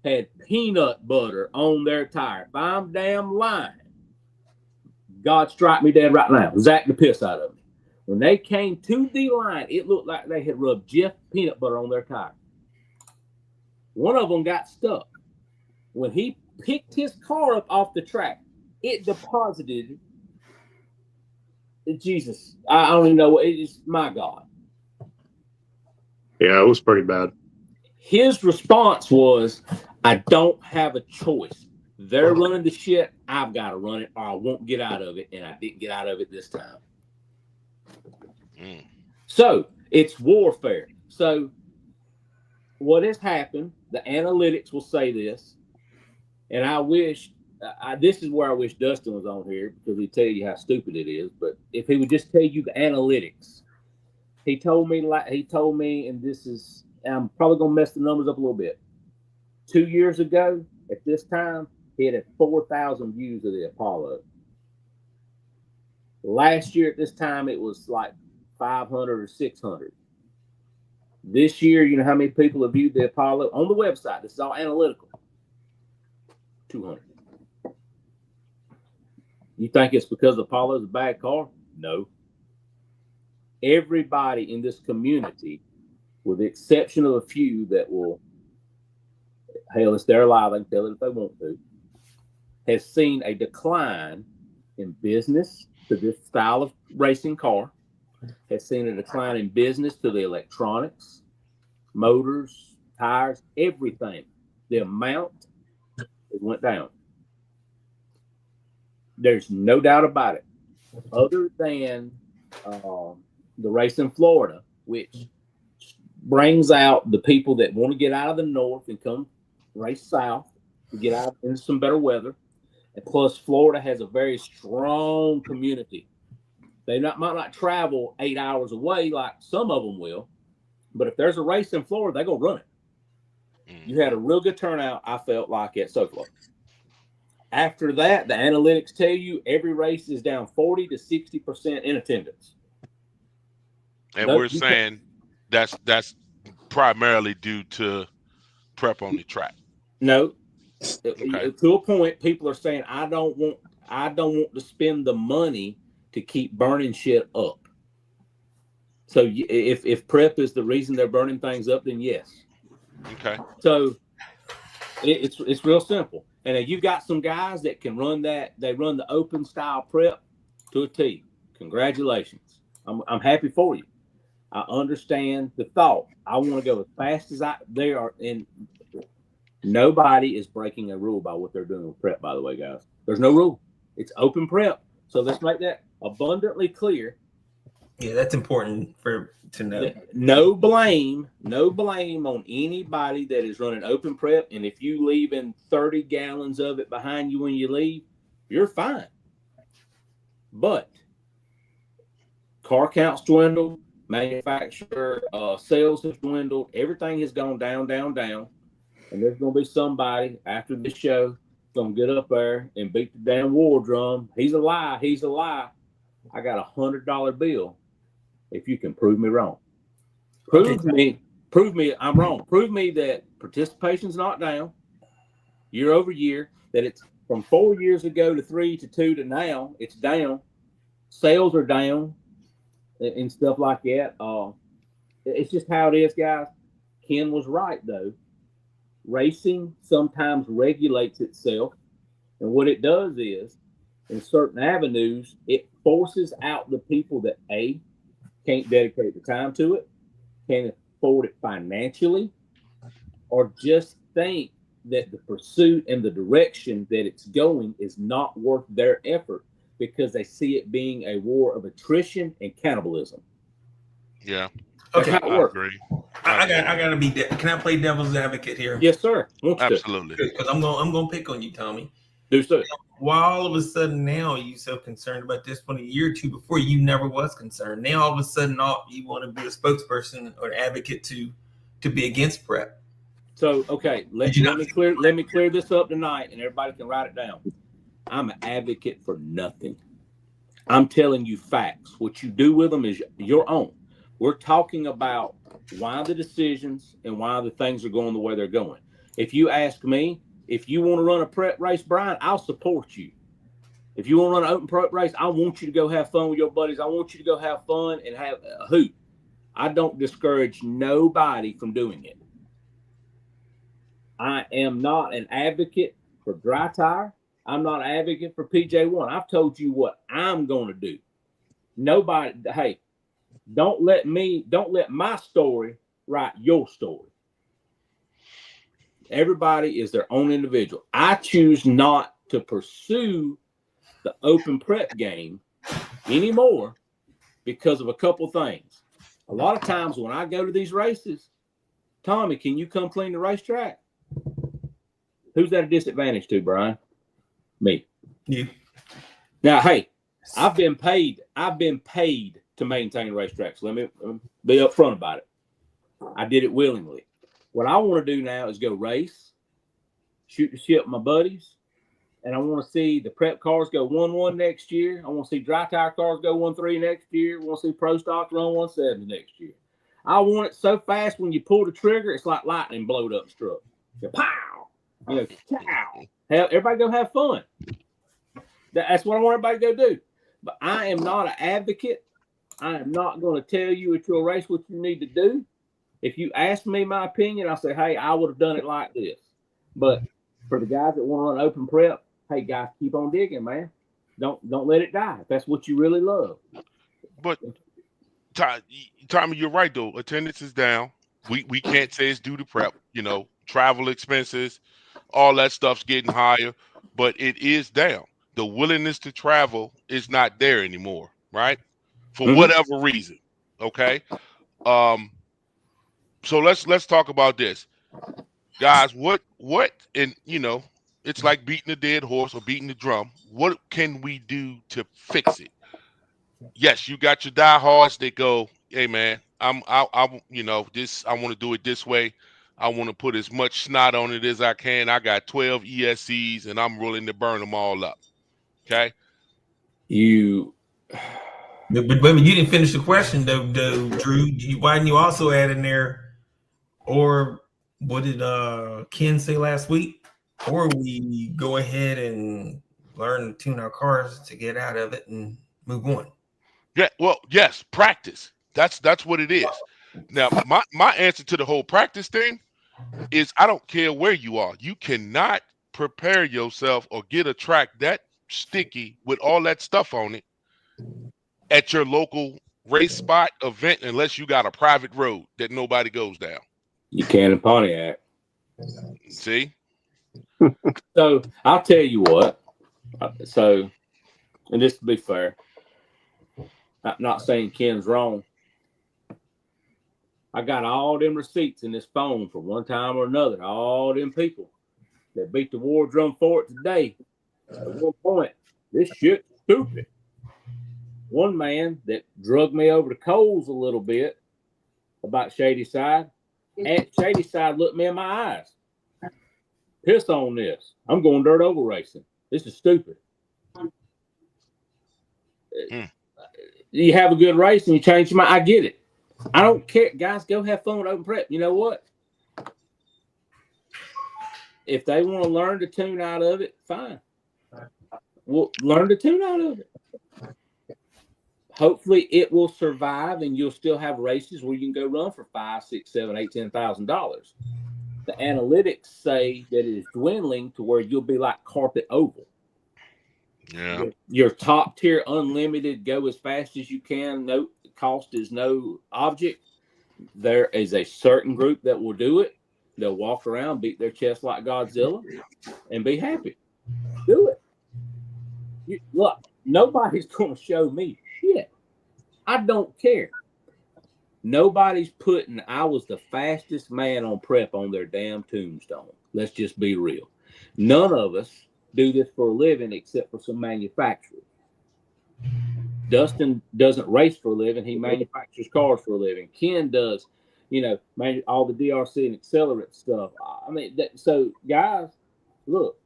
had peanut butter on their tire. If I'm damn lying, God strike me dead right now. Zack the piss out of me. When they came to the line, it looked like they had rubbed Jeff peanut butter on their tire. One of them got stuck. When he picked his car up off the track, it deposited. Jesus, I don't even know. It's my God. Yeah, it was pretty bad. His response was, I don't have a choice. They're running the shit. I've got to run it or I won't get out of it. And I didn't get out of it this time. So it's warfare. So what has happened, the analytics will say this, and I wish, this is where I wish Dustin was on here because he'd tell you how stupid it is. But if he would just tell you the analytics, he told me, and this is, I'm probably going to mess the numbers up a little bit. 2 years ago, at this time, it had 4,000 views of the Apollo. Last year at this time, it was like 500 or 600. This year, you know how many people have viewed the Apollo on the website? This is all analytical. 200. You think it's because the Apollo's a bad car? No. Everybody in this community, with the exception of a few that will, hell, it's their lie, they can tell it if they want to, has seen a decline in business to this style of racing car, has seen a decline in business to the electronics, motors, tires, everything. The amount, it went down. There's no doubt about it. Other than the race in Florida, which brings out the people that want to get out of the north and come race south to get out into some better weather. And plus, Florida has a very strong community. They might not travel 8 hours away like some of them will, but if there's a race in Florida, they're going to run it. You had a real good turnout, I felt like, at SoFlo. After that, the analytics tell you every race is down 40 to 60% in attendance. And we're saying that's primarily due to prep on the track. No. Okay. To a point, people are saying, I don't want to spend the money to keep burning shit up. So if prep is the reason they're burning things up, then yes. Okay. So it's real simple. And you've got some guys that can run that. They run the open style prep to a T. Congratulations. I'm happy for you. I understand the thought. I want to go as fast as they are. And nobody is breaking a rule by what they're doing with prep, by the way, guys. There's no rule. It's open prep. So let's make that abundantly clear. Yeah, that's important to know. No blame on anybody that is running open prep. And if you leave in 30 gallons of it behind you when you leave, you're fine. But car counts dwindled, manufacturer sales have dwindled, everything has gone down, down, down. And there's going to be somebody after this show going to get up there and beat the damn war drum. He's a lie. He's a lie. I got $100 bill if you can prove me wrong. Prove me I'm wrong. Prove me that participation's not down year over year, that it's from 4 years ago to 3 to 2 to now, it's down. Sales are down and stuff like that. It's just how it is, guys. Ken was right, though. Racing sometimes regulates itself. And what it does is, in certain avenues, it forces out the people that, A, can't dedicate the time to it, can't afford it financially, or just think that the pursuit and the direction that it's going is not worth their effort because they see it being a war of attrition and cannibalism. Yeah. Okay. I agree. I gotta be. Can I play devil's advocate here? Yes, sir. Absolutely. Because I'm gonna pick on you, Tommy. Do so. Why all of a sudden now are you so concerned about this? When a year or two before you never was concerned. Now all of a sudden you want to be a spokesperson or an advocate to be against prep. So okay, let me clear this up tonight, and everybody can write it down. I'm an advocate for nothing. I'm telling you facts. What you do with them is your own. We're talking about why the decisions and why the things are going the way they're going. If you ask me, if you want to run a prep race, Brian, I'll support you. If you want to run an open prep race, I want you to go have fun with your buddies. I want you to go have fun and have a hoot. I don't discourage nobody from doing it. I am not an advocate for dry tire. I'm not an advocate for PJ1. I've told you what I'm going to do. Nobody, hey, don't let my story write your story. Everybody is their own individual. I choose not to pursue the open prep game anymore because of a couple things. A lot of times when I go to these races, Tommy, can you come clean the racetrack? Who's that a disadvantage to, Brian? Me. You. Now, hey, I've been paid to maintain racetracks. Let me be upfront about it. I did it willingly. What I want to do now is go race shoot the shit with my buddies. And I want to see the prep cars go 1-1 next year. I want to see dry tire cars go 1-3 next year. I want to see pro stock run 170 next year. I want it so fast when you pull the trigger, it's like lightning blowed up struck. Pow! You know, chow. Hell, everybody go have fun. That's what I want everybody to go do. But I am not an advocate. I am not going to tell you at your race what you need to do. If you ask me my opinion, I'll say, hey, I would have done it like this. But for the guys that want to run open prep, hey, guys, keep on digging, man. Don't let it die if that's what you really love. But Tommy, you're right though. Attendance is down. We can't say it's due to prep. You know, travel expenses, all that stuff's getting higher, but it is down. The willingness to travel is not there anymore, right? For whatever reason. Okay. So let's talk about this, guys. What and you know, it's like beating a dead horse or beating the drum. What can we do to fix it? Yes, you got your diehards that go, hey man, I you know, this, I want to do it this way. I want to put as much snot on it as I can. I got 12 ESCs and I'm willing to burn them all up. Okay. But you didn't finish the question though, Drew. Why didn't you also add in there, or what did Ken say last week? Or we go ahead and learn to tune our cars to get out of it and move on. Yeah, well, yes, practice. That's what it is. Now, my answer to the whole practice thing is I don't care where you are. You cannot prepare yourself or get a track that sticky with all that stuff on it at your local race spot event unless you got a private road that nobody goes down. You can in Pontiac. See? So I'll tell you what. So, and just to be fair, I'm not saying Ken's wrong. I got all them receipts in this phone for one time or another. All them people that beat the war drum for it today. At one point, this shit's stupid. One man that drugged me over the coals a little bit about Shady Side. At Shady Side looked me in my eyes. Piss on this. I'm going dirt oval racing. This is stupid. You have a good race and you change your mind. I get it. I don't care. Guys, go have fun with open prep. You know what? If they want to learn to tune out of it, fine. Well, learn to tune out of it. Hopefully it will survive and you'll still have races where you can go run for $5,000, $6,000, $7,000, $8,000, $10,000. The analytics say that it is dwindling to where you'll be like carpet oval. Yeah. Your top tier unlimited, go as fast as you can. No cost is no object. There is a certain group that will do it. They'll walk around, beat their chest like Godzilla, and be happy. Do it. Look, nobody's going to show me shit. I don't care. Nobody's putting I was the fastest man on prep on their damn tombstone. Let's just be real. None of us do this for a living except for some manufacturers. Dustin doesn't race for a living. He manufactures cars for a living. Ken does, all the DRC and accelerant stuff. I mean, so guys, look,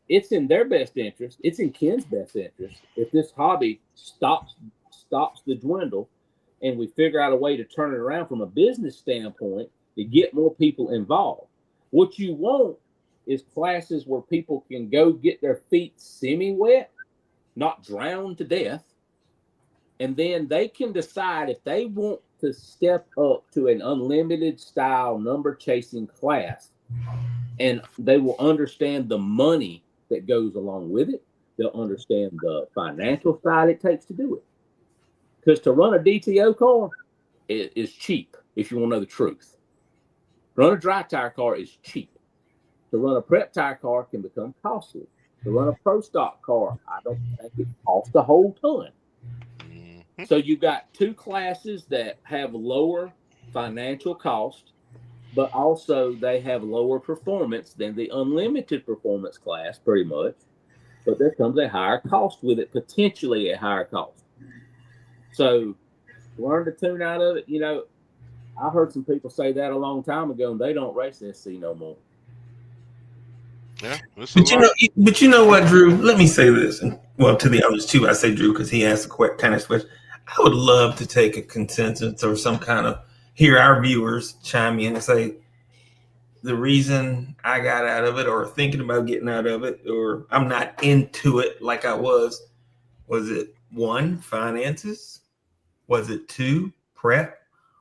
it's in their best interest. It's in Ken's best interest if this hobby stops the dwindle and we figure out a way to turn it around from a business standpoint to get more people involved. What you want is classes where people can go get their feet semi-wet, not drowned to death, and then they can decide if they want to step up to an unlimited style number chasing class, and they will understand the money that goes along with it. They'll understand the financial side it takes to do it. Because to run a DTO car is cheap, if you want to know the truth. Run a dry tire car is cheap. To run a prep tire car can become costly. To run a pro stock car, I don't think it costs a whole ton. So you've got two classes that have lower financial cost, but also they have lower performance than the unlimited performance class, pretty much. But there comes a higher cost with it, potentially a higher cost. So learn to tune out of it. I heard some people say that a long time ago, and they don't race SC no more. Yeah, it's a lot. But you know what, Drew? Let me say this. And, well, to the others too, I say Drew because he asked a kind of question. I would love to take a consensus or some kind of hear our viewers chime in and say the reason I got out of it, or thinking about getting out of it, or I'm not into it like I was. Was it 1, finances? Was it 2, prep?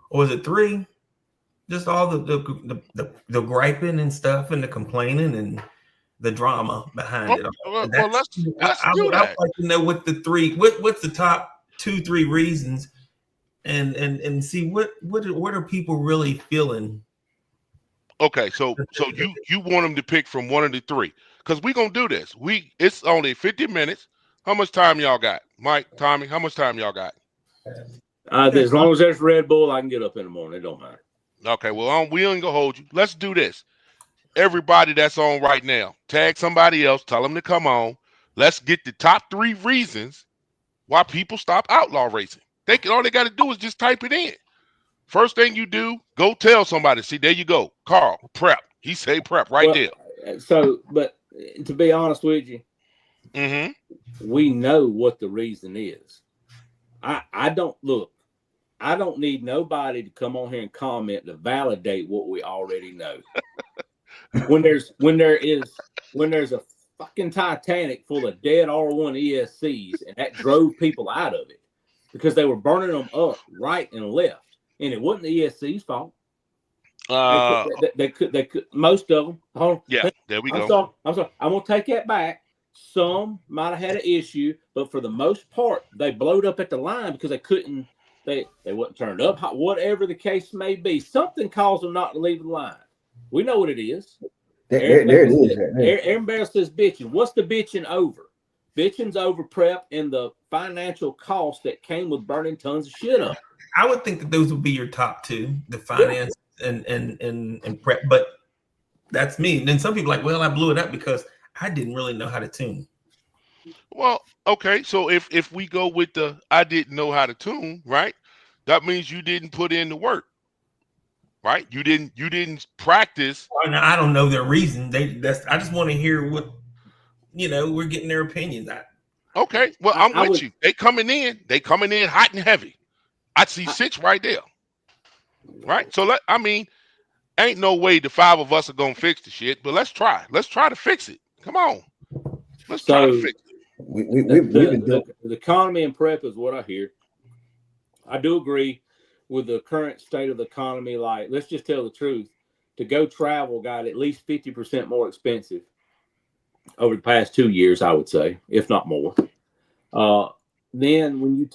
Or was it 3, just all the griping and stuff and the complaining and the drama behind it all? Well, let's do I would that. like to know what's the top 2-3 reasons, and see what are people really feeling. Okay, so you want them to pick from one of the three, because we're gonna do this. It's only 50 minutes. How much time y'all got, Mike, Tommy? How much time y'all got? As long as there's Red Bull, I can get up in the morning. It don't matter. Okay, well, we ain't gonna hold you. Let's do this. Everybody that's on right now, tag somebody else. Tell them to come on. Let's get the top 3 reasons why people stop outlaw racing. All they got to do is just type it in. First thing you do, go tell somebody. See, there you go. Carl, prep. He say prep right there. So, but to be honest with you, we know what the reason is. I don't need nobody to come on here and comment to validate what we already know. when there's a fucking Titanic full of dead R1 ESCs, and that drove people out of it because they were burning them up right and left. And it wasn't the ESC's fault. They could most of them. Hold on. Yeah, there we go. I'm sorry. I'm gonna take that back. Some might have had an issue, but for the most part, they blowed up at the line because they couldn't. They wasn't turned up. Whatever the case may be, something caused them not to leave the line. We know what it is. There it is. Aaron Barrett says bitching. What's the bitching over? Bitching's over prep and the financial cost that came with burning tons of shit up. I would think that those would be your top 2, the finance and prep, but that's me. And then some people are like, well, I blew it up because I didn't really know how to tune. Well, okay, so if we go with the I didn't know how to tune, right? That means you didn't put in the work, right? You didn't practice. I don't know their reason. I just want to hear what we're getting their opinions. Okay, well, I'm with you. They coming in hot and heavy. I see 6 right there. Right? So ain't no way the 5 of us are gonna fix the shit, but let's try. Let's try to fix it. Come on. Let's try to fix it. The economy and prep is what I hear. I do agree with the current state of the economy. Like, let's just tell the truth. To go travel got at least 50% more expensive over the past 2 years, I would say, if not more. Then when you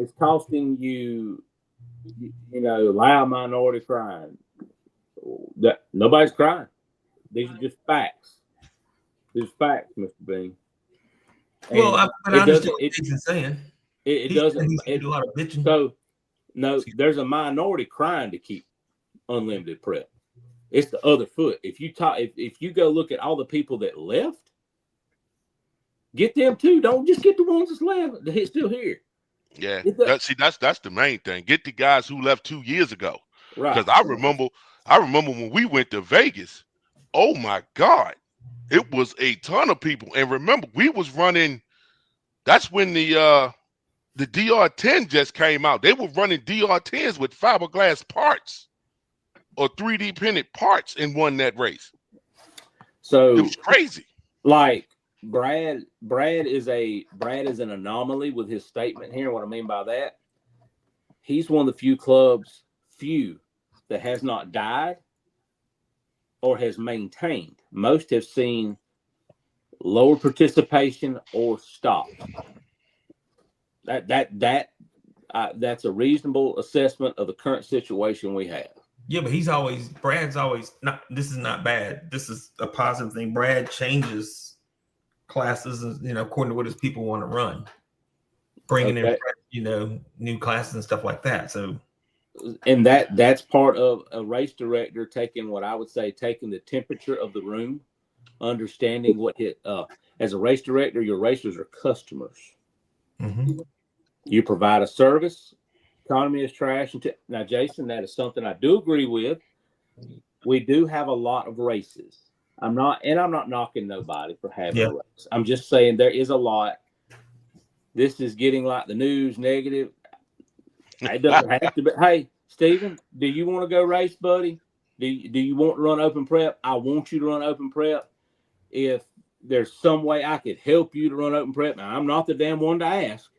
it's costing you, loud minority crime. Nobody's crying. These are just facts. These are facts, Mr. Bean. And well, I understand what he's saying. It doesn't. He's a lot of bitching. So, no, there's a minority crying to keep unlimited prep. It's the other foot. If you go look at all the people that left, get them too. Don't just get the ones that's left. They're still here. Yeah, that's the main thing. Get the guys who left 2 years ago. Right. Because I remember when we went to Vegas. Oh my God, it was a ton of people. And remember, we was running. That's when the DR10 just came out. They were running DR10s with fiberglass parts or 3D printed parts and won that race. So it was crazy. Like Brad is an anomaly with his statement here. What I mean by that, he's one of the few clubs that has not died or has maintained. Most have seen lower participation or stop. That's a reasonable assessment of the current situation we have. Yeah, but Brad's always not. This is not bad. This is a positive thing. Brad changes classes, according to what his people want to run, bringing in, new classes and stuff like that. So, and that's part of a race director taking the temperature of the room, understanding what as a race director, your racers are customers. Mm-hmm. You provide a service. Economy is trash. Now, Jason, that is something I do agree with. We do have a lot of races. I'm not knocking nobody for having a race. I'm just saying there is a lot. This is getting like the news negative. It doesn't have to be. Hey, Steven, do you want to go race, buddy? Do you want to run open prep? I want you to run open prep. If there's some way I could help you to run open prep, now I'm not the damn one to ask.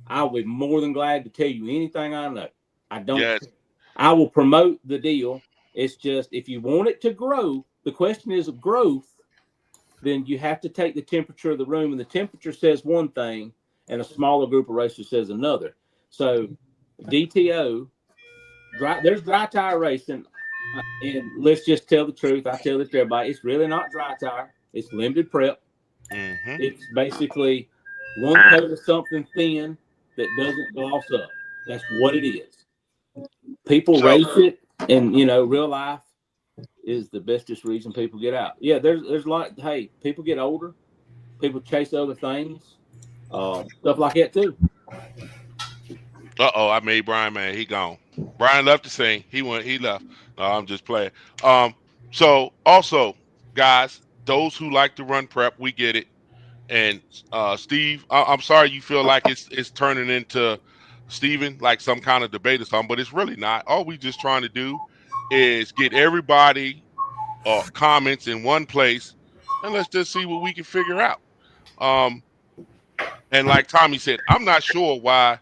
I'll be more than glad to tell you anything I know. I don't. Yes. I will promote the deal. It's just if you want it to grow, the question is growth. Then you have to take the temperature of the room, and the temperature says one thing, and a smaller group of racers says another. So DTO, there's dry tire racing, and let's just tell the truth. I tell this to everybody. It's really not dry tire. It's limited prep. Mm-hmm. It's basically one coat of something thin that doesn't gloss up. That's what it is. People race it, and real life is the bestest reason people get out. Yeah, there's like, hey, people get older, people chase other things, stuff like that too. I made Brian mad. He gone. Brian left to sing. He left. No, I'm just playing. So also, guys, those who like to run prep, we get it. And Steve, I'm sorry you feel like it's turning into Steven, like some kind of debate or something, but it's really not. All we just trying to do is get everybody comments in one place, and let's just see what we can figure out. And like Tommy said, I'm not sure why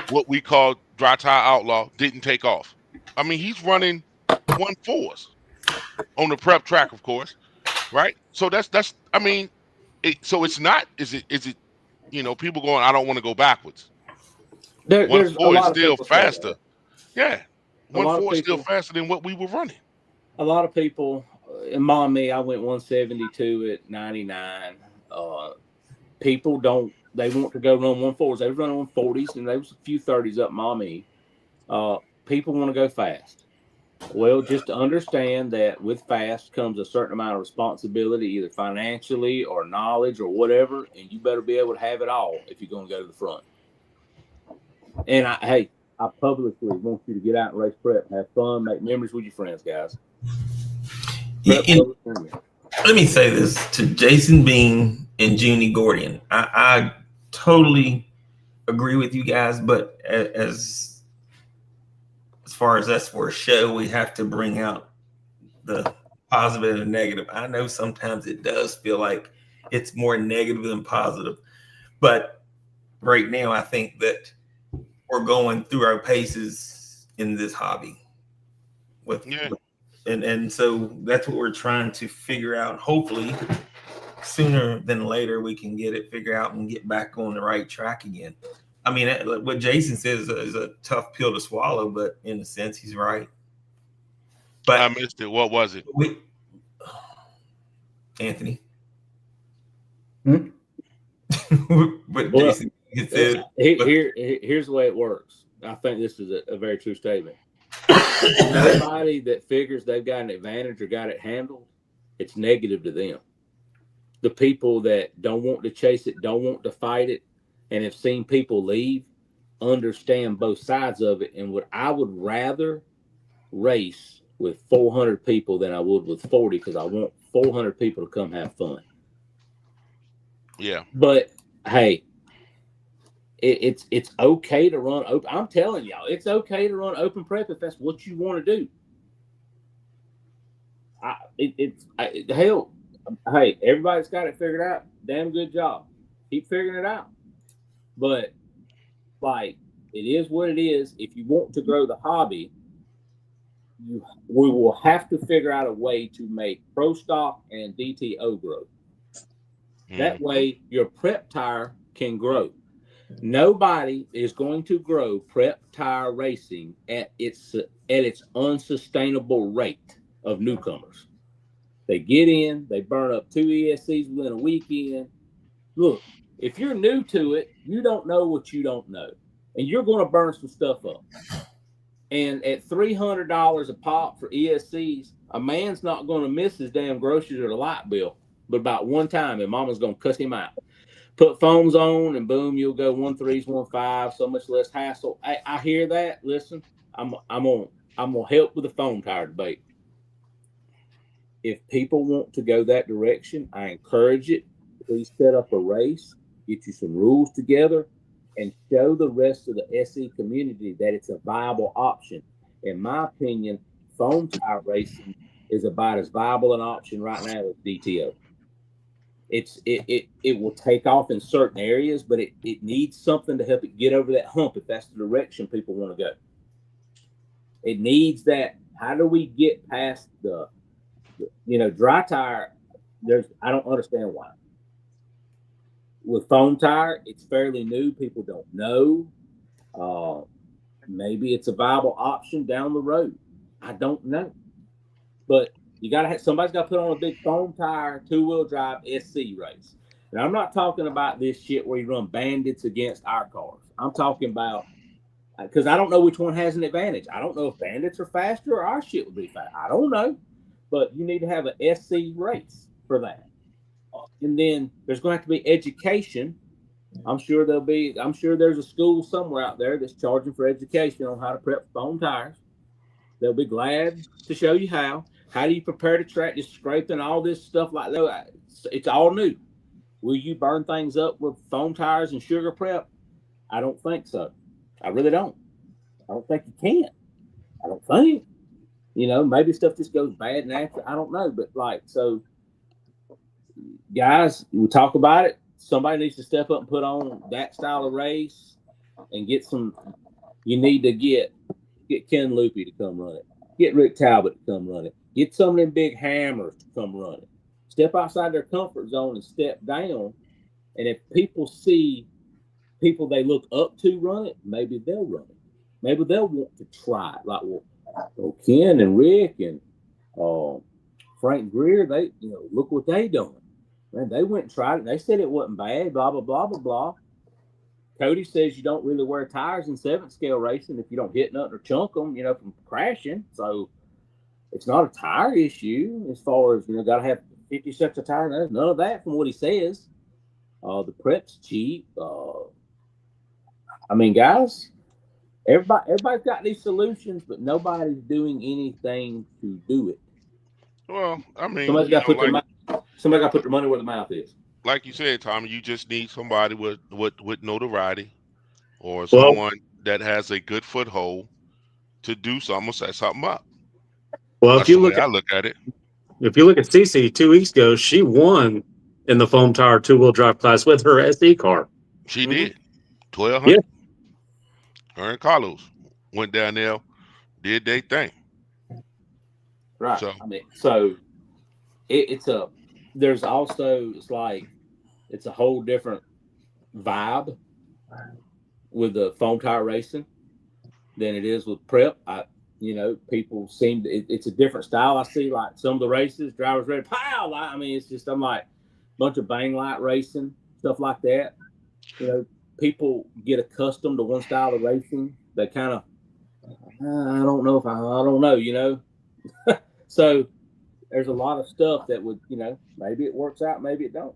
what we call dry tire outlaw didn't take off. I mean, he's running 1.4s on the prep track, of course, right? So that's I mean, so it's not. Is it? People going, I don't want to go backwards. There's a 1.4 is lot still of faster. Yeah, A lot of 1.4 is still people- faster than what we were running. A lot of people, and mom, me, I went 172 at 99. People they want to go run 1.4s. They were running 140s, and there was a few 30s up, mommy. People want to go fast. Well, just to understand that with fast comes a certain amount of responsibility, either financially or knowledge or whatever, and you better be able to have it all if you're going to go to the front. And I publicly want you to get out and race prep, have fun, make memories with your friends, guys. Let me say this to Jason Bean and Junie Gordian. I totally agree with you guys, but as far as us for a show, we have to bring out the positive and negative. I know sometimes it does feel like it's more negative than positive, but right now I think that we're going through our paces in this hobby and so that's what we're trying to figure out. Hopefully sooner than later we can get it figured out and get back on the right track again. I mean, what Jason says is a tough pill to swallow, but in a sense he's right. But I missed it. What was it? Anthony. Hmm? But Jason said, here's the way it works. I think this is a very true statement. Nobody that figures they've got an advantage or got it handled, it's negative to them. The people that don't want to chase it, don't want to fight it, and have seen people leave, understand both sides of it. And I would rather race with 400 people than I would with 40, because I want 400 people to come have fun. Yeah. But hey, it's okay to run open. I'm telling y'all, it's okay to run open prep if that's what you want to do. Hell, hey, everybody's got it figured out. Damn good job. Keep figuring it out. But like, it is what it is. If you want to grow the hobby, we will have to figure out a way to make pro stock and DTO grow. That way your prep tire can grow. Nobody is going to grow prep tire racing at its unsustainable rate of newcomers. They get in, they burn up 2 ESCs within a weekend. Look, if you're new to it, you don't know what you don't know, and you're going to burn some stuff up. And at $300 a pop for ESCs, a man's not going to miss his damn groceries or the light bill, but about one time, and mama's going to cuss him out. Put foams on, and boom, you'll go 1.3s, 1.5, so much less hassle. I hear that. Listen, I'm gonna help with the foam tire debate. if people want to go that direction, I encourage it. Please set up a race, get you some rules together, and show the rest of the SE community that it's a viable option. In my opinion, foam tire racing is about as viable an option right now as DTO. It will take off in certain areas, but it needs something to help it get over that hump if that's the direction people want to go. It needs that. How do we get past the dry tire? I don't understand why. With foam tire, it's fairly new. People don't know. Maybe it's a viable option down the road. I don't know. But you got to have somebody's got to put on a big foam tire, 2-wheel drive SC race. And I'm not talking about this shit where you run bandits against our cars. I'm talking about because I don't know which one has an advantage. I don't know if bandits are faster or our shit would be fast. I don't know. But you need to have an SC race for that. And then there's going to have to be education. I'm sure there's a school somewhere out there that's charging for education on how to prep foam tires. They'll be glad to show you how. How do you prepare the track? Just scraping all this stuff like that. It's all new. Will you burn things up with foam tires and sugar prep? I don't think so. I really don't. I don't think you can. I don't think. Maybe stuff just goes bad naturally. I don't know. But so guys, we talk about it. Somebody needs to step up and put on that style of race and get some. You need to get Ken Loopy to come run it. Get Rick Talbot to come run it. Get some of them big hammers to come run it. Step outside their comfort zone and step down. And if people see people they look up to run it, maybe they'll run it. Maybe they'll want to try it. Like Ken and Rick and Frank Greer, they look what they doing. Man, they went and tried it. They said it wasn't bad. Blah blah blah blah blah. Cody says you don't really wear tires in 7th scale racing if you don't hit nothing or chunk them, from crashing. So it's not a tire issue as far as got to have 50 sets of tires. There's none of that from what he says. The prep's cheap. Guys, everybody's got these solutions, but nobody's doing anything to do it. Well, somebody's got to put their money where the mouth is. Like you said, Tommy, you just need somebody with notoriety or someone that has a good foothold to do something or set something up. Well, That's the way I look at it. If you look at Cece 2 weeks ago, she won in the foam tire 2-wheel drive class with her SD car. She did. 1,200. Yeah. Her and Carlos went down there, did their thing. Right. So there's also it's a whole different vibe with the foam tire racing than it is with prep. People seem to, it's a different style. I see some of the races, drivers ready, pow! It's just I'm like a bunch of bang light racing, stuff like that. People get accustomed to one style of racing. They kind of, I don't know. So there's a lot of stuff that would, maybe it works out, maybe it don't.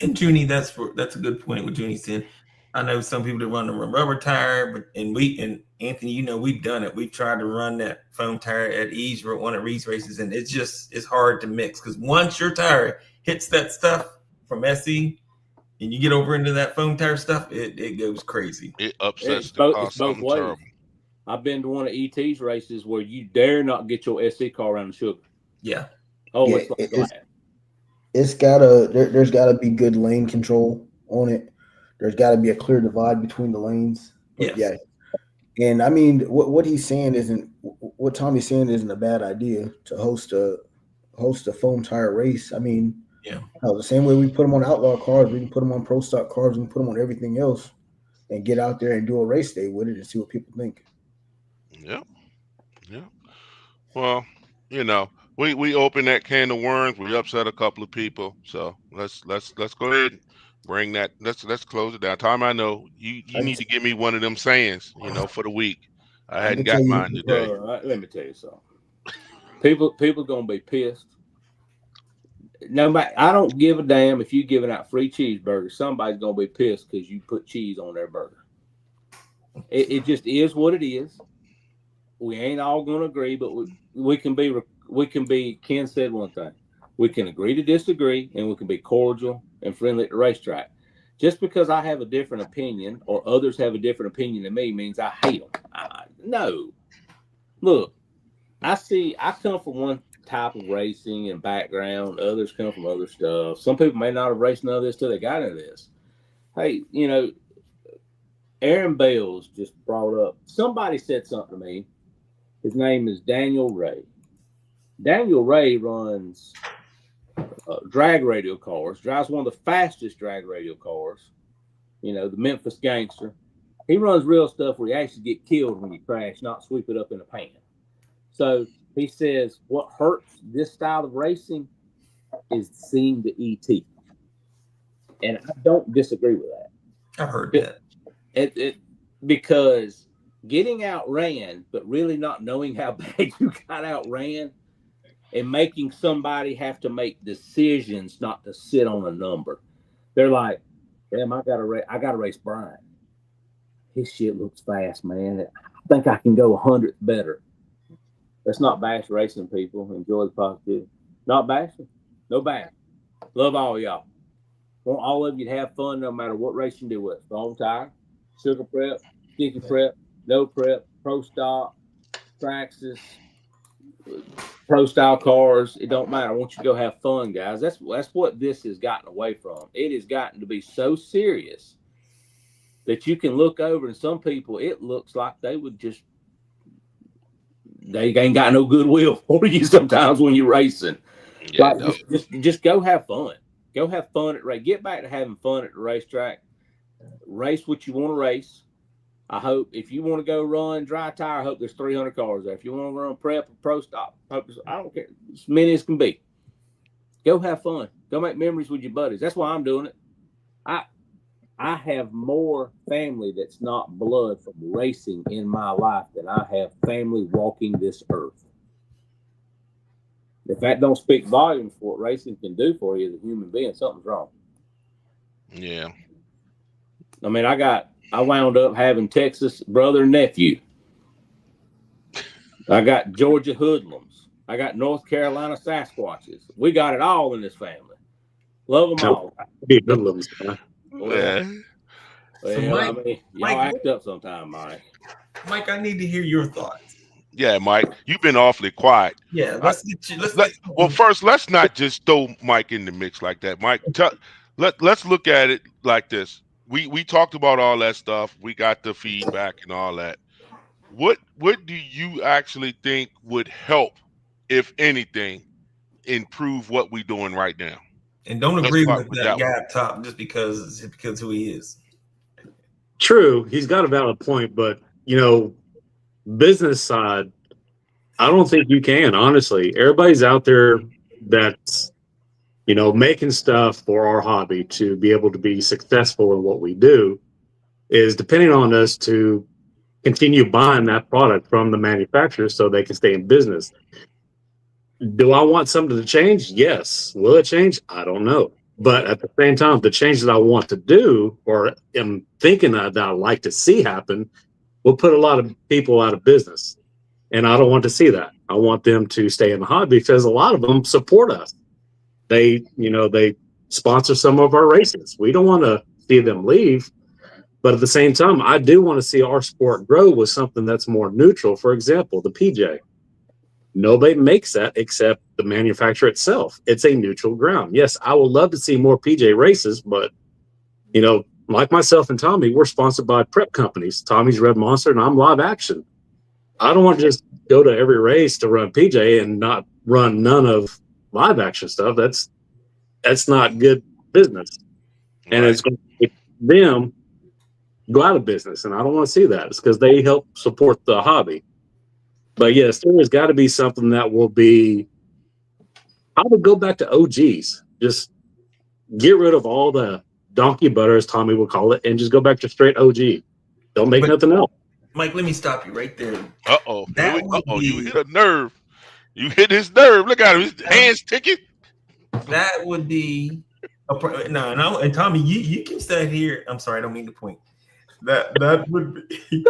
And Junie, that's a good point what Junie said. I know some people that run a rubber tire, and Anthony, we've done it. We've tried to run that foam tire at Ease, one of Reed's races, and it's hard to mix because once your tire hits that stuff from SE and you get over into that foam tire stuff, it goes crazy. It upsets the car. Something terrible. I've been to one of ET's races where you dare not get your SE car around the sugar. Yeah. Oh, yeah, there's gotta be good lane control on it. There's got to be a clear divide between the lanes. Yes. Yeah. And what he's saying what Tommy's saying isn't a bad idea to host a foam tire race. The same way we put them on outlaw cars, we can put them on pro stock cars, we can put them on everything else, and get out there and do a race day with it and see what people think. Yeah. Well, we opened that can of worms. We upset a couple of people, so let's go ahead and bring that. Let's close it down. Tom, I know you need to give me one of them sayings, for the week. I hadn't got mine today. Let me tell you something. People gonna be pissed. No matter, I don't give a damn if you're giving out free cheeseburgers. Somebody's gonna be pissed because you put cheese on their burger. It just is what it is. We ain't all gonna agree, but we can be Ken said one thing. We can agree to disagree, and we can be cordial and friendly at the racetrack. Just because I have a different opinion or others have a different opinion than me means I hate them. No. Look, I come from one type of racing and background. Others come from other stuff. Some people may not have raced none of this till they got into this. Hey, Aaron Bales just brought up, somebody said something to me. His name is Daniel Ray. Daniel Ray runs drag radio cars, drives one of the fastest drag radio cars, the Memphis Gangster. He runs real stuff where you actually get killed when you crash, not sweep it up in a pan. So he says what hurts this style of racing is seeing the ET. And I don't disagree with that. I've heard that. It because getting outran, but really not knowing how bad you got outran, and making somebody have to make decisions not to sit on a number. They're like, damn, I gotta race Brian. His shit looks fast, man. I think I can go 100th better. Let's not bash racing, people. Enjoy the positivity. Not bashing. No bash. Love all y'all. Want all of you to have fun no matter what race you do with. Strong tire, sugar prep, sticky prep, no prep, pro stock, Traxxas, pro style cars. It don't matter. I want you to go have fun, guys. That's what this has gotten away from. It has gotten to be so serious that you can look over, and some people, it looks like they ain't got no goodwill for you sometimes when you're racing. Yeah, like, just go have fun. Go have fun at race. Get back to having fun at the racetrack. Race what you want to race. I hope if you want to go run dry tire, I hope there's 300 cars there. If you want to run prep or pro stop, I don't care. As many as can be. Go have fun. Go make memories with your buddies. That's why I'm doing it. I have more family that's not blood from racing in my life than I have family walking this earth. If that don't speak volumes for what racing can do for you as a human being, something's wrong. Yeah. I mean, I wound up having Texas brother and nephew. I got Georgia hoodlums. I got North Carolina Sasquatches. We got it all in this family. Love them all. Hoodlums, man. Yeah. So Well, Mike, y'all act up sometime, Mike. Mike, I need to hear your thoughts. Yeah, Mike, you've been awfully quiet. Yeah, First, let's not just throw Mike in the mix like that. Mike, let's look at it like this. We talked about all that stuff. We got the feedback and all that. What do you actually think would help, if anything, improve what we're doing right now? And don't agree with that guy up top just because who he is. True, he's got a valid point, but business side, I don't think you can, honestly. Everybody's out there that's making stuff for our hobby to be able to be successful in what we do is depending on us to continue buying that product from the manufacturer so they can stay in business. Do I want something to change? Yes. Will it change? I don't know. But at the same time, the change that I want to do or am thinking that I like to see happen will put a lot of people out of business. And I don't want to see that. I want them to stay in the hobby because a lot of them support us. They sponsor some of our races. We don't want to see them leave. But at the same time, I do want to see our sport grow with something that's more neutral. For example, the PJ. Nobody makes that except the manufacturer itself. It's a neutral ground. Yes, I would love to see more PJ races, but, like myself and Tommy, we're sponsored by prep companies. Tommy's Red Monster and I'm Live Action. I don't want to just go to every race to run PJ and not run none of Live Action stuff. That's not good business. Right. And it's going to make them go out of business. And I don't want to see that. It's because they help support the hobby. But yes, there has got to be something that will be, I would go back to OGs. Just get rid of all the donkey butter, as Tommy would call it, and just go back to straight OG. Don't make nothing else. Mike, let me stop you right there. You hit a nerve. You hit his nerve. Look at him. His hands ticking. That would be no. And Tommy, you can stay here. I'm sorry, I don't mean to point. That would be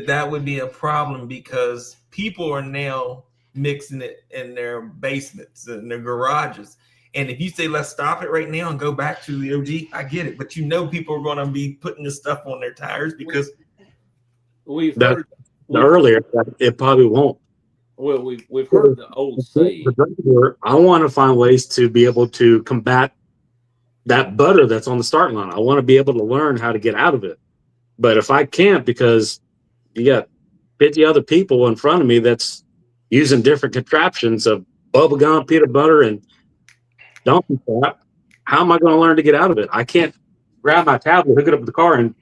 that would be a problem because people are now mixing it in their basements and their garages. And if you say, let's stop it right now and go back to the OG, I get it. But people are going to be putting this stuff on their tires because we've heard earlier it probably won't. Well, we've heard the old saying. I want to find ways to be able to combat that butter that's on the starting line. I want to be able to learn how to get out of it. But if I can't, because you got 50 other people in front of me that's using different contraptions of bubble gum, peanut butter, and donkey crap, how am I going to learn to get out of it? I can't grab my tablet, hook it up to the car, and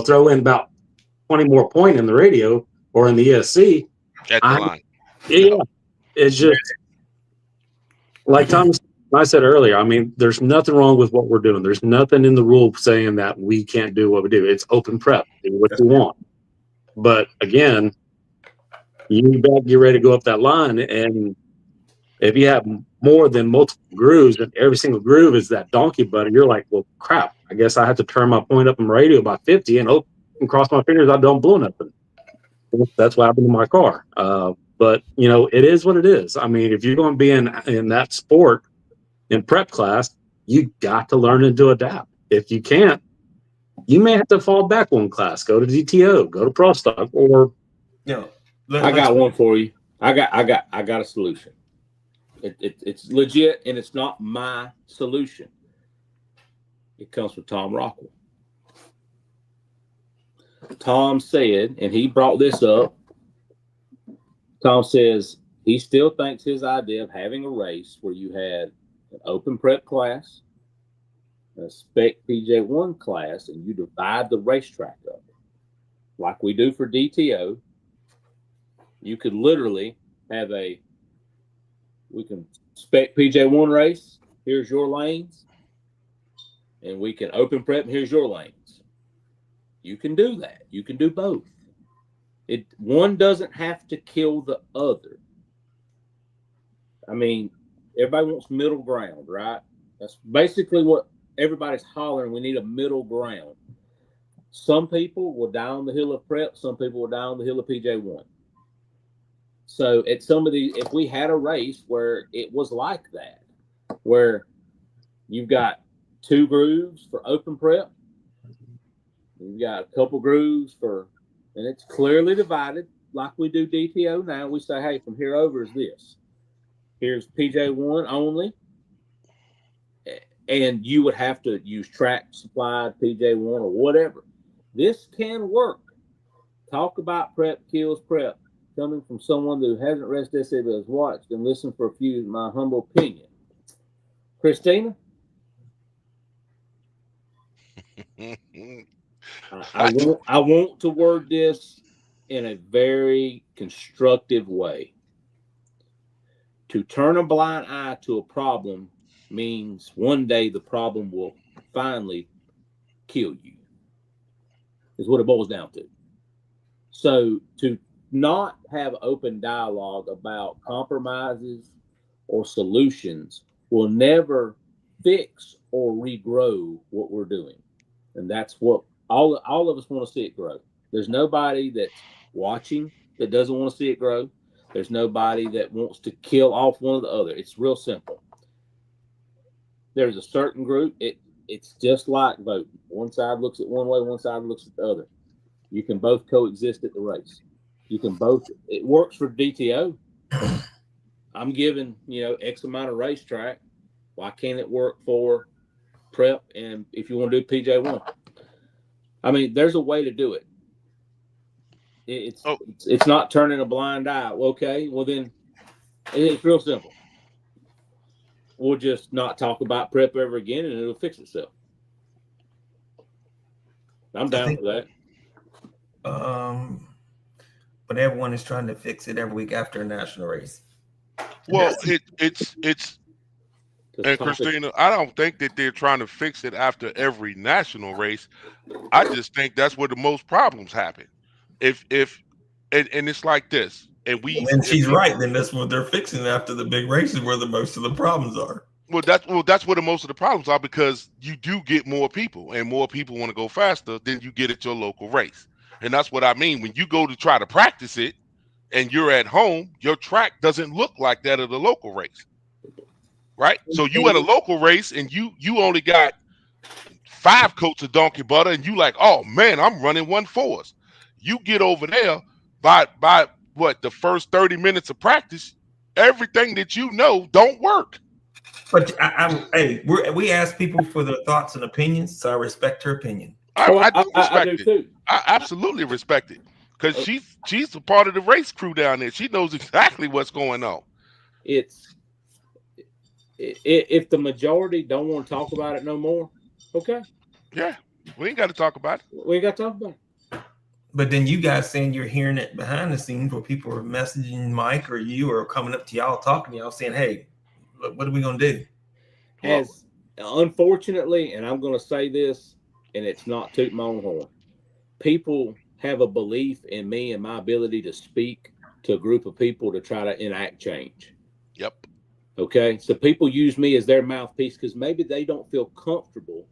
throw in about 20 more point in the radio or in the ESC. At the line. Yeah, it's just like I said earlier. I mean, there's nothing wrong with what we're doing. There's nothing in the rule saying that we can't do what we do. It's open prep. Do what you want. But again, you better get ready to go up that line. And if you have more than multiple grooves and every single groove is that donkey butter, you're like, well, crap. I guess I have to turn my point up in radio by 50 and hope and cross my fingers I don't blow nothing. That's what happened to my car. But it is what it is. I mean, if you're going to be in that sport in prep class, you got to learn and to adapt. If you can't, you may have to fall back one class, go to DTO, go to Pro Stock, or I got one for you. I got a solution. It's legit, and it's not my solution. It comes from Tom Rockwell. Tom said, and he brought this up. Tom says he still thinks his idea of having a race where you had an open prep class, a spec PJ1 class, and you divide the racetrack up like we do for DTO. You could literally have we can spec PJ1 race, here's your lanes, and we can open prep, and here's your lanes. You can do that. You can do both. One doesn't have to kill the other. I mean, everybody wants middle ground, right? That's basically what everybody's hollering. We need a middle ground. Some people will die on the hill of prep. Some people will die on the hill of PJ1. So at some of these, if we had a race where it was like that, where you've got 2 grooves for open prep, you've got a couple grooves and it's clearly divided like we do DTO now. We say, hey, from here over is this. Here's PJ1 only. And you would have to use track supplied PJ1 or whatever. This can work. Talk about prep kills prep. Coming from someone who hasn't raced SA but has watched and listened for a few, my humble opinion. Christina? I want to word this in a very constructive way. To turn a blind eye to a problem means one day the problem will finally kill you, is what it boils down to. So to not have open dialogue about compromises or solutions will never fix or regrow what we're doing. And that's what all of us want to see it grow. There's nobody that's watching that doesn't want to see it grow. There's nobody that wants to kill off one or the other. It's real simple. There's a certain group. It's just like voting. One side looks at one way, one side looks at the other. You can both coexist at the race. You can both. It works for DTO. I'm given, X amount of racetrack. Why can't it work for prep? And if you want to do PJ1, I mean, there's a way to do it. It's not turning a blind eye. Okay, well then, it's real simple. We'll just not talk about prep ever again, and it'll fix itself. I'm down for that. But everyone is trying to fix it every week after a national race. Well, it's and Christina, I don't think that they're trying to fix it after every national race. I just think that's where the most problems happen. And it's like this, and she's right. Then that's what they're fixing after the big races, where the most of the problems are. Well, that's where the most of the problems are, because you do get more people, and more people want to go faster than you get at your local race. And that's what I mean. When you go to try to practice it, and you're at home, your track doesn't look like that of the local race, right? So you at a local race and you only got 5 coats of donkey butter, and you like, oh man, I'm running 1/4. You get over there by what, the first 30 minutes of practice, everything that you know don't work. But hey, we ask people for their thoughts and opinions, so I respect her opinion. I do respect I do it. too. I absolutely respect it, because she's a part of the race crew down there. She knows exactly what's going on. If the majority don't want to talk about it no more, okay. Yeah, we ain't got to talk about it. We ain't got to talk about it. But then you guys saying you're hearing it behind the scenes where people are messaging Mike or you, or coming up to y'all, talking to y'all, saying, hey, what are we going to do? As unfortunately, and I'm going to say this, and it's not tooting my own horn, people have a belief in me and my ability to speak to a group of people to try to enact change. Yep. Okay. So people use me as their mouthpiece because maybe they don't feel comfortable,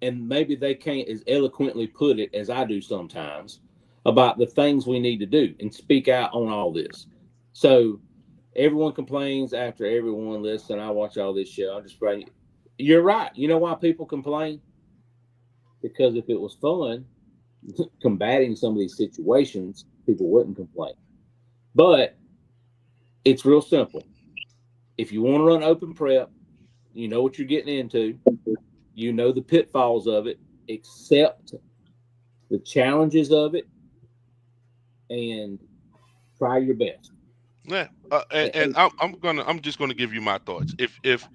and maybe they can't as eloquently put it as I do sometimes about the things we need to do and speak out on all this. So everyone complains after everyone. Listen, I watch all this show. I'm just praying. You're right. You know why people complain? Because if it was fun combating some of these situations, people wouldn't complain. But it's real simple. If you want to run open prep, you know what you're getting into. You know the pitfalls of it, accept the challenges of it, and try your best. Yeah, and I'm just gonna give you my thoughts. If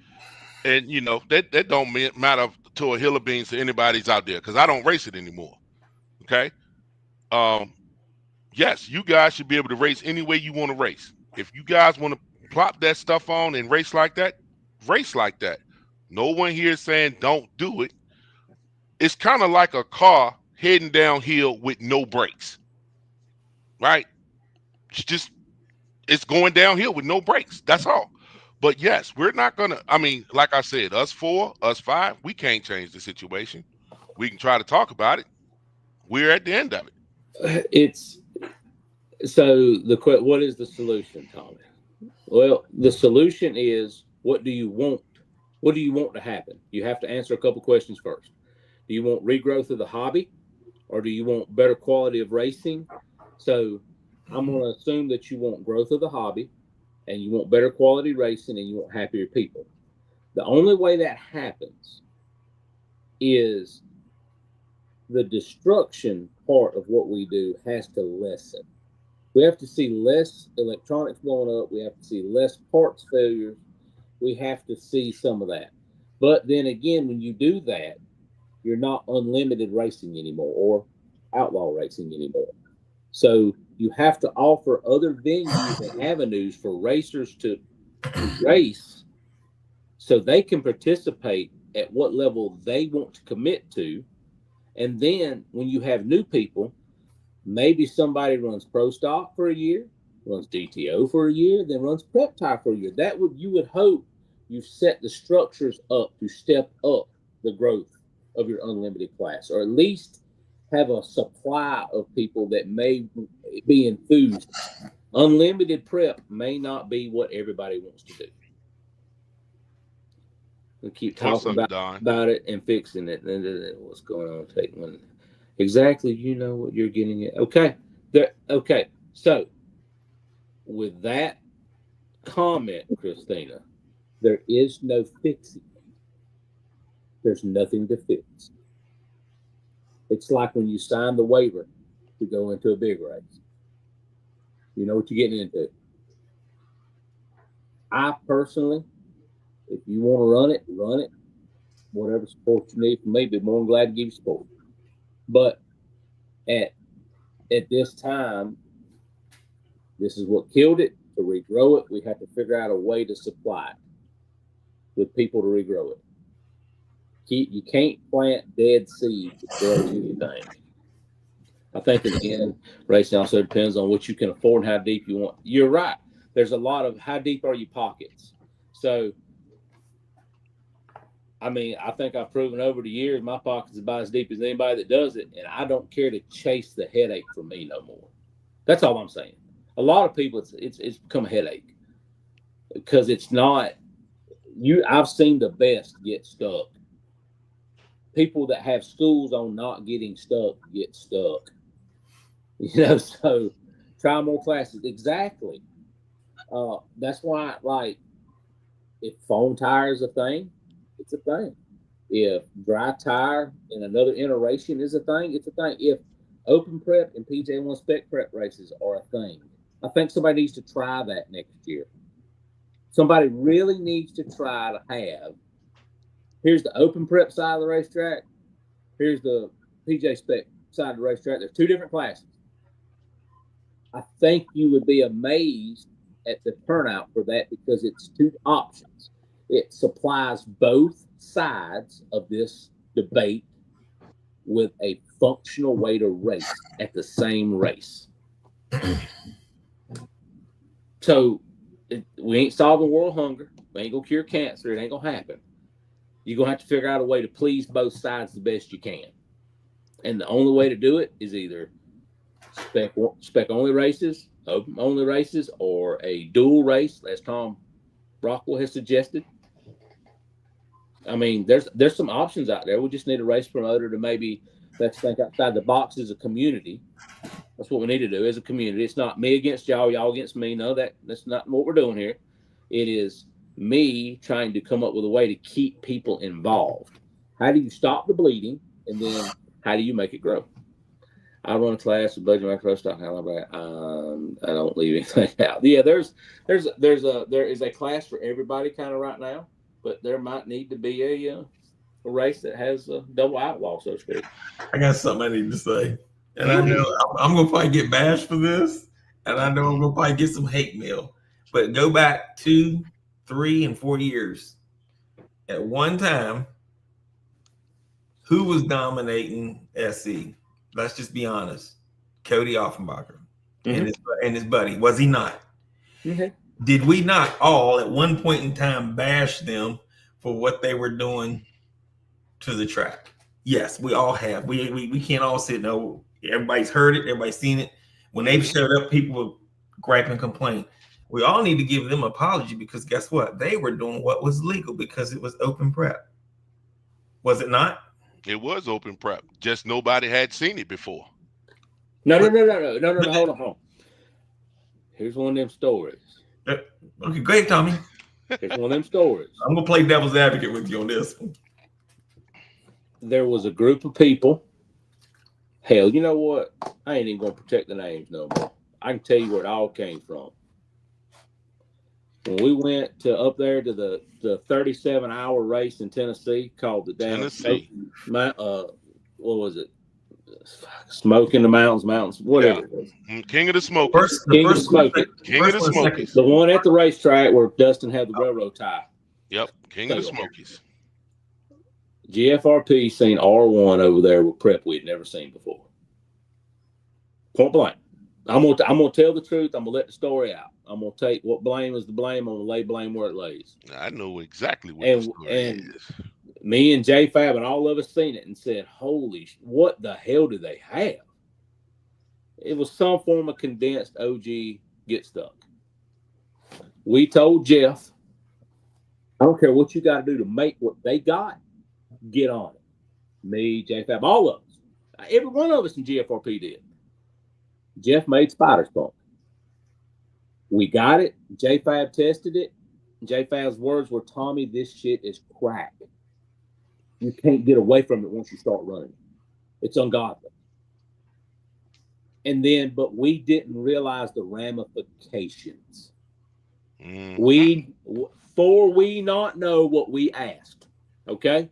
and you know that don't matter to a hill of beans to anybody's out there, because I don't race it anymore. Okay. Yes, you guys should be able to race any way you want to race. If you guys want to plop that stuff on and race like that, race like that. No one here is saying don't do it. It's kind of like a car heading downhill with no brakes, right? It's going downhill with no brakes. That's all. But yes, we're not gonna. I mean, like I said, us 4, us 5, we can't change the situation. We can try to talk about it. We're at the end of it. It's so what is the solution, Tommy? Well, the solution is, what do you want? What do you want to happen? You have to answer a couple questions first. Do you want regrowth of the hobby, or do you want better quality of racing? So I'm going to assume that you want growth of the hobby, and you want better quality racing, and you want happier people. The only way that happens is the destruction part of what we do has to lessen. We have to see less electronics blowing up. We have to see less parts failures. We have to see some of that. But then again, when you do that, you're not unlimited racing anymore, or outlaw racing anymore. So you have to offer other venues and avenues for racers to race so they can participate at what level they want to commit to. And then when you have new people, maybe somebody runs pro stock for a year, runs DTO for a year, then runs prep tire for a year. You would hope you've set the structures up to step up the growth of your unlimited class, or at least have a supply of people that may be enthused. Unlimited prep may not be what everybody wants to do. We keep talking about it and fixing it. And what's going on? Take one. Exactly. You know what you're getting at. Okay. Okay. So with that comment, Christina, there is no fixing. There's nothing to fix. It's like when you sign the waiver to go into a big race. You know what you're getting into. I personally, if you want to run it. Whatever support you need from me, be more than glad to give you support. But at this time, this is what killed it. To regrow it, we have to figure out a way to supply it with people to regrow it. You can't plant dead seeds to grow anything. I think in the end, racing also depends on what you can afford and how deep you want. You're right. There's a lot of how deep are your pockets. So, I mean, I think I've proven over the years my pockets is about as deep as anybody that does it, and I don't care to chase the headache for me no more. That's all I'm saying. a lot of people, it's become a headache because it's not you. I've seen the best get stuck. People that have schools on not getting stuck get stuck. So try more classes. Exactly. That's why, like, if foam tire is a thing, it's a thing. If dry tire and another iteration is a thing, it's a thing. If open prep and PJ1 spec prep races are a thing, I think somebody needs to try that next year. Somebody really needs to try to have. Here's the open prep side of the racetrack. Here's the PJ spec side of the racetrack. There's two different classes. I think you would be amazed at the turnout for that because it's two options. It supplies both sides of this debate with a functional way to race at the same race. So we ain't solving world hunger. We ain't gonna cure cancer. It ain't gonna happen. You're gonna have to figure out a way to please both sides the best you can. And the only way to do it is either spec only races, open only races, or a dual race, as Tom Rockwell has suggested. I mean, there's some options out there. We just need a race promoter to maybe let's think outside the box as a community. That's what we need to do as a community. It's not me against y'all, y'all against me. No, that's not what we're doing here. It is me trying to come up with a way to keep people involved. How do you stop the bleeding, and then how do you make it grow? I run a class with budget macro stock. I don't leave anything out. Yeah, there is a class for everybody kind of right now, but there might need to be a race that has a double outlaw, so to speak. I got something I need to say, and I know I'm gonna probably get bashed for this, and I know I'm gonna probably get some hate mail. But go back 2, 3, and 4 years. At one time, who was dominating SC? Let's just be honest. Cody Offenbacher and his buddy. Was he not? Mm-hmm. Did we not all at one point in time bash them for what they were doing to the track? Yes, we all have. We can't all sit. No, everybody's heard it. Everybody's seen it. When they showed up, people would gripe and complain. We all need to give them an apology because guess what? They were doing what was legal because it was open prep. Was it not? It was open prep. Just nobody had seen it before. No. Hold on. Here's one of them stories. Okay, go ahead, Tommy. Here's one of them stories. I'm gonna play devil's advocate with you on this one. There was a group of people. Hell, you know what? I ain't even gonna protect the names no more. I can tell you where it all came from. When we went to up there to the 37-hour race in Tennessee called the damn what was it? Smoke in the mountains, whatever it was. King of the Smokies. King of the Smokies. The one at the racetrack where Dustin had the railroad tie. Yep, King of the Smokies. GFRP seen R1 over there with prep we'd never seen before. Point blank. I'm gonna tell the truth. I'm gonna let the story out. I'm gonna take what blame is the blame. I'm gonna lay blame where it lays. I know exactly what the story is. Me and JFab and all of us seen it and said, "Holy, what the hell do they have?" It was some form of condensed OG get stuck. We told Jeff, "I don't care what you got to do to make what they got. Get on it." Me, JFab, all of us, every one of us in GFRP did. Jeff made Spider Spunk. We got it. JFab tested it. JFab's words were, "Tommy, this shit is crack. You can't get away from it once you start running. It's ungodly." And then, but we didn't realize the ramifications. We not know what we asked. Okay?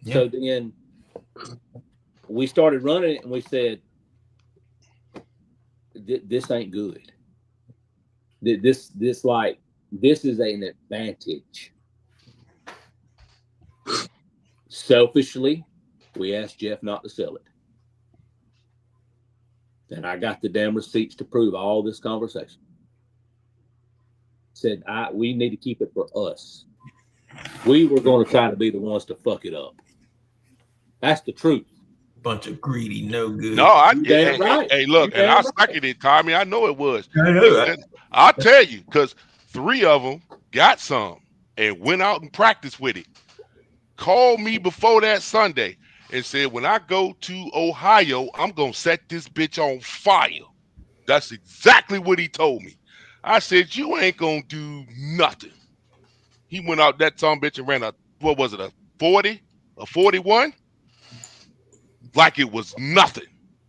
Yeah. So then we started running it and we said, this ain't good. This is an advantage. Selfishly, we asked Jeff not to sell it. And I got the damn receipts to prove all this conversation. Said, we need to keep it for us. We were going to try to be the ones to fuck it up. That's the truth. bunch of greedy, no good. No, damn right. Hey, look, You and I damn seconded it, Tommy. I know it was. I know that. I'll tell you, because 3 of them got some and went out and practiced with it. Called me before that Sunday and said, when I go to Ohio, I'm going to set this bitch on fire. That's exactly what he told me. I said, you ain't going to do nothing. He went out that son bitch and ran a 40, a 41? Like it was nothing.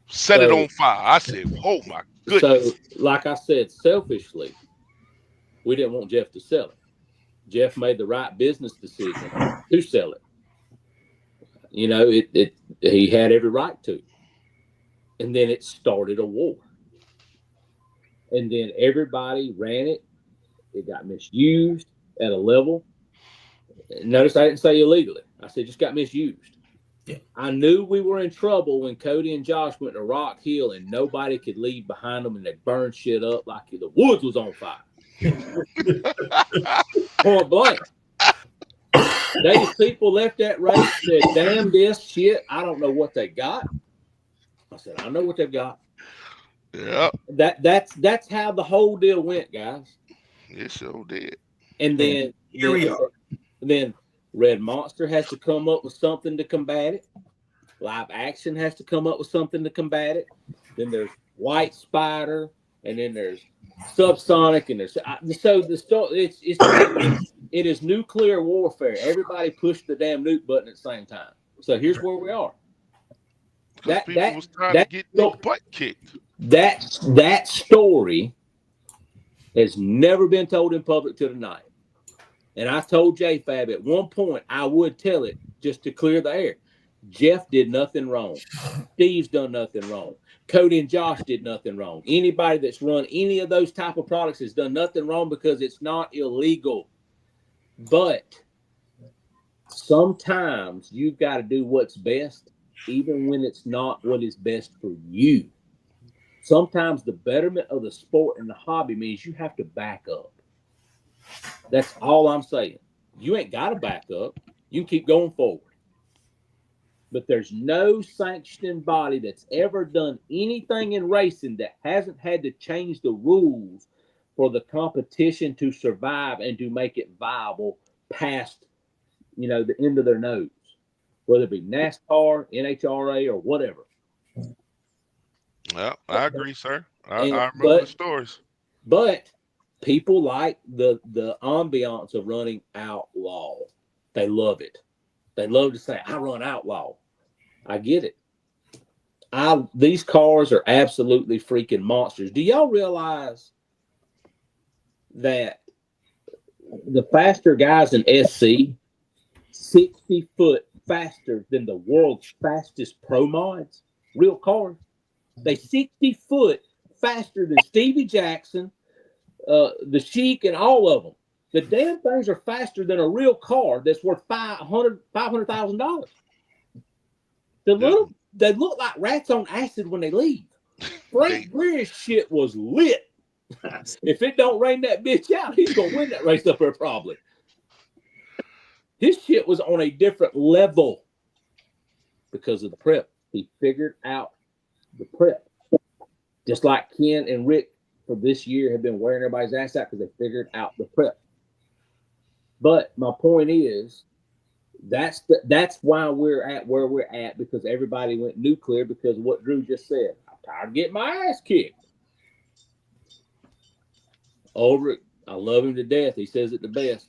Set it on fire. I said, oh my goodness. So, like I said, selfishly, we didn't want Jeff to sell it. Jeff made the right business decision to sell it. You know, he had every right to. And then it started a war. And then everybody ran it. It got misused at a level. Notice I didn't say illegally. I said just got misused. Yeah. I knew we were in trouble when Cody and Josh went to Rock Hill and nobody could leave behind them and they burned shit up like the woods was on fire. Point blank. These people left that race, said, damn this shit. I don't know what they got. I said, I know what they've got. Yeah. That's how the whole deal went, guys. It sure did. And then Here we are. Then Red Monster has to come up with something to combat it. Live Action has to come up with something to combat it. Then there's White Spider, and then there's Subsonic, and there's so the story. It is nuclear warfare. Everybody pushed the damn nuke button at the same time. So here's where we are. People was trying to get their butt kicked. That story has never been told in public till tonight. And I told JFab at one point I would tell it just to clear the air. Jeff did nothing wrong. Steve's done nothing wrong. Cody and Josh did nothing wrong. Anybody that's run any of those type of products has done nothing wrong because it's not illegal. But sometimes you've got to do what's best, even when it's not what is best for you. Sometimes the betterment of the sport and the hobby means you have to back up. That's all I'm saying. You ain't got to back up. You can keep going forward. But there's no sanctioning body that's ever done anything in racing that hasn't had to change the rules for the competition to survive and to make it viable past, the end of their nose, whether it be NASCAR, NHRA, or whatever. Well, I agree, sir. I remember the stories. But people like the ambiance of running outlaw. They love it. They love to say, I run outlaw. I get it. These cars are absolutely freaking monsters. Do y'all realize that the faster guys in SC, 60 foot faster than the world's fastest pro mods, real cars? They 60 foot faster than Stevie Jackson, the Sheik, and all of them. The damn things are faster than a real car that's worth $500,000. They look like rats on acid when they leave. Frank Greer's shit was lit. If it don't rain that bitch out, he's gonna win that race up there probably. His shit was on a different level because of the prep. He figured out the prep. Just like Ken and Rick for this year have been wearing everybody's ass out because they figured out the prep. But my point is, that's why we're at where we're at, because everybody went nuclear because of what Drew just said. I'm tired of getting my ass kicked. Ulrich, I love him to death. He says it the best.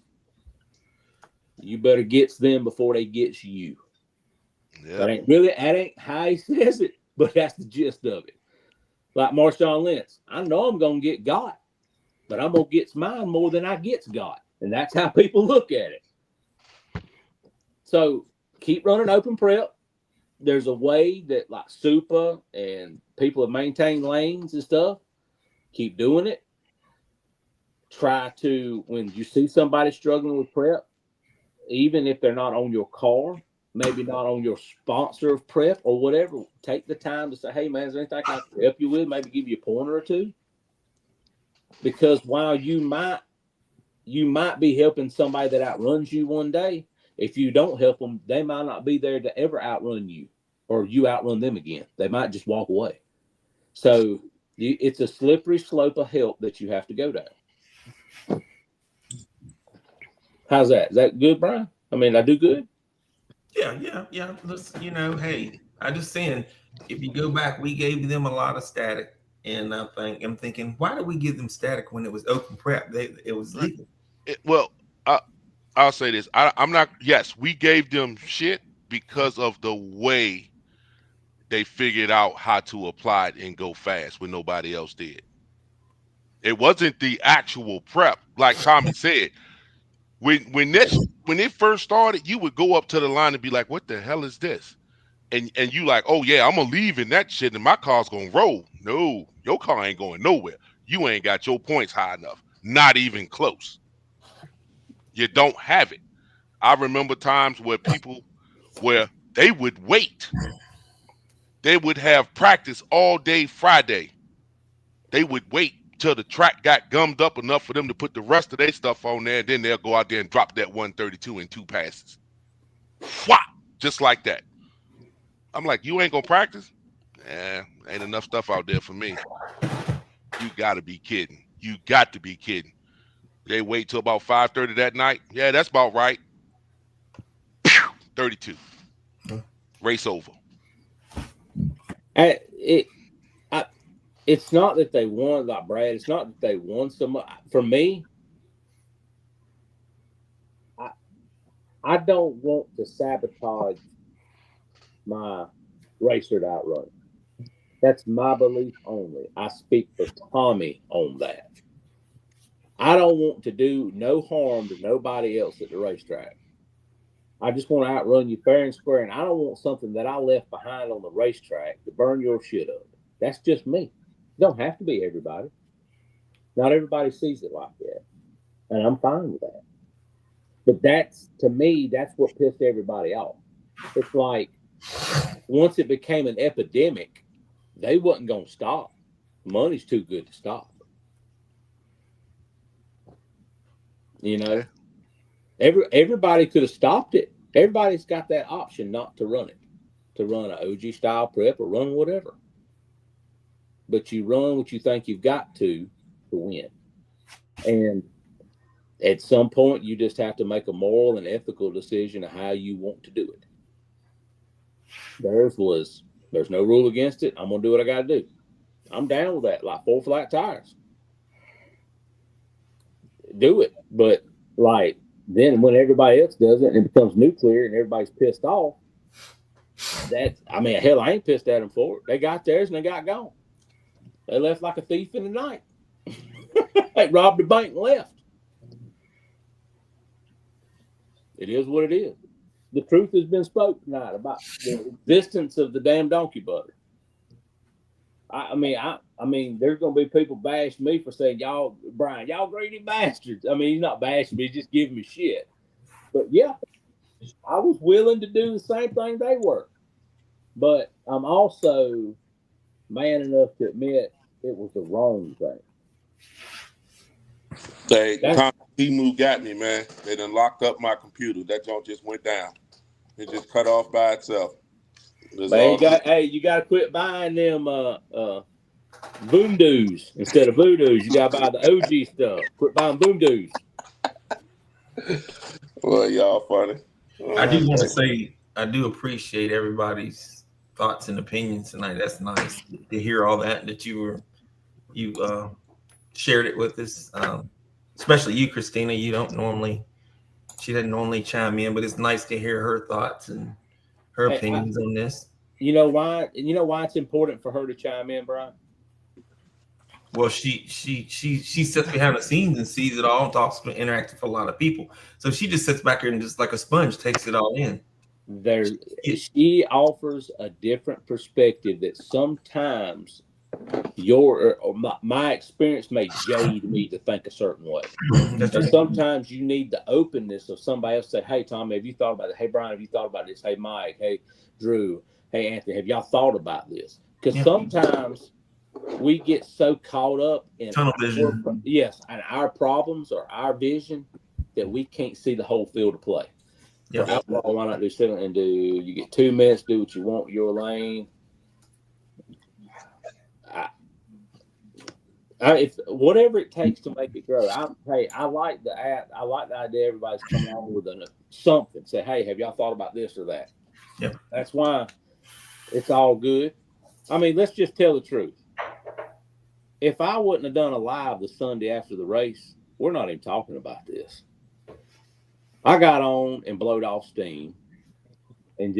You better get them before they get you. Yep. That ain't how he says it, but that's the gist of it. Like Marshawn Lynch, I know I'm gonna get got, but I'm gonna get mine more than I gets got. And that's how people look at it. So keep running open prep. There's a way that like Supa and people have maintained lanes and stuff. Keep doing it. Try to, when you see somebody struggling with prep, even if they're not on your car, maybe not on your sponsor of prep or whatever, take the time to say, hey man, is there anything I can help you with? Maybe give you a pointer or two. Because while you might be helping somebody that outruns you one day, if you don't help them, they might not be there to ever outrun you. or you outrun them again. They might just walk away. So it's a slippery slope of help that you have to go down. How's that? Is that good, Brian? I mean, I do good? Yeah. Listen, hey, I just saying, if you go back, we gave them a lot of static. And I'm thinking, why did we give them static when it was open prep? It was legal. Well, I'll say this. I'm not. Yes, we gave them shit because of the way they figured out how to apply it and go fast when nobody else did. It wasn't the actual prep, like Tommy said. When it first started, you would go up to the line and be like, "What the hell is this?" And you like, "Oh yeah, I'm gonna leave in that shit, and my car's gonna roll." No, your car ain't going nowhere. You ain't got your points high enough. Not even close. You don't have it. I remember times where they would wait. They would have practice all day Friday. They would wait till the track got gummed up enough for them to put the rest of their stuff on there, and then they'll go out there and drop that 132 in 2 passes. Whop! Just like that. I'm like, you ain't gonna practice? Ain't enough stuff out there for me. You gotta be kidding. You got to be kidding. They wait till about 5:30 that night. Yeah, that's about right. 32. Race over. It's not that they won, like Brad. It's not that they won so much. For me, I don't want to sabotage my racer to outrun. That's my belief only. I speak for Tommy on that. I don't want to do no harm to nobody else at the racetrack. I just want to outrun you fair and square, and I don't want something that I left behind on the racetrack to burn your shit up. That's just me. It don't have to be everybody. Not everybody sees it like that, and I'm fine with that. But to me, that's what pissed everybody off. It's like once it became an epidemic, they wasn't going to stop. Money's too good to stop. Everybody could have stopped it. Everybody's got that option not to run it, to run an OG style prep or run whatever. But you run what you think you've got to win. And at some point, you just have to make a moral and ethical decision of how you want to do it. There's no rule against it. I'm going to do what I got to do. I'm down with that, like 4 flat tires. Do it. But like then when everybody else does it and it becomes nuclear and everybody's pissed off, hell, I ain't pissed at them for it. They got theirs and they got gone. They left like a thief in the night. They robbed the bank and left. It is what it is. The truth has been spoken tonight about the existence of the damn donkey butter. I mean, there's going to be people bash me for saying, Brian, y'all greedy bastards. I mean, he's not bashing me, he's just giving me shit. But yeah, I was willing to do the same thing they were. But I'm also man enough to admit it was the wrong thing. Timu got me, man. They done locked up my computer. That joint just went down. It just cut off by itself. Man, you got to quit buying them voodoo's instead of voodoos. You got to buy the OG stuff. Quit buying voodoo's. Well, y'all funny. I do want to say I do appreciate everybody's thoughts and opinions tonight. That's nice to hear all that you shared it with us. Especially you, Christina. She doesn't normally chime in, but it's nice to hear her thoughts and her opinions on this. You know why it's important for her to chime in, Brian? Well, she sits behind the scenes and sees it all and talks and interacts with a lot of people. So she just sits back here and just like a sponge takes it all in. She offers a different perspective that sometimes my experience may jade me to think a certain way. And sometimes you need the openness of somebody else say, hey, Tommy, have you thought about it? Hey, Brian, have you thought about this? Hey, Mike. Hey, Drew. Hey, Anthony, have y'all thought about this? Because sometimes we get so caught up in tunnel vision. And our problems or our vision that we can't see the whole field of play. Yeah. For outlaw, why not do center and do? You get 2 minutes, do what you want, your lane. If whatever it takes to make it grow. I like the idea. Everybody's coming on with something. Say, hey, have y'all thought about this or that? Yeah. That's why it's all good. I mean, let's just tell the truth. If I wouldn't have done a live the Sunday after the race, we're not even talking about this. I got on and blowed off steam, and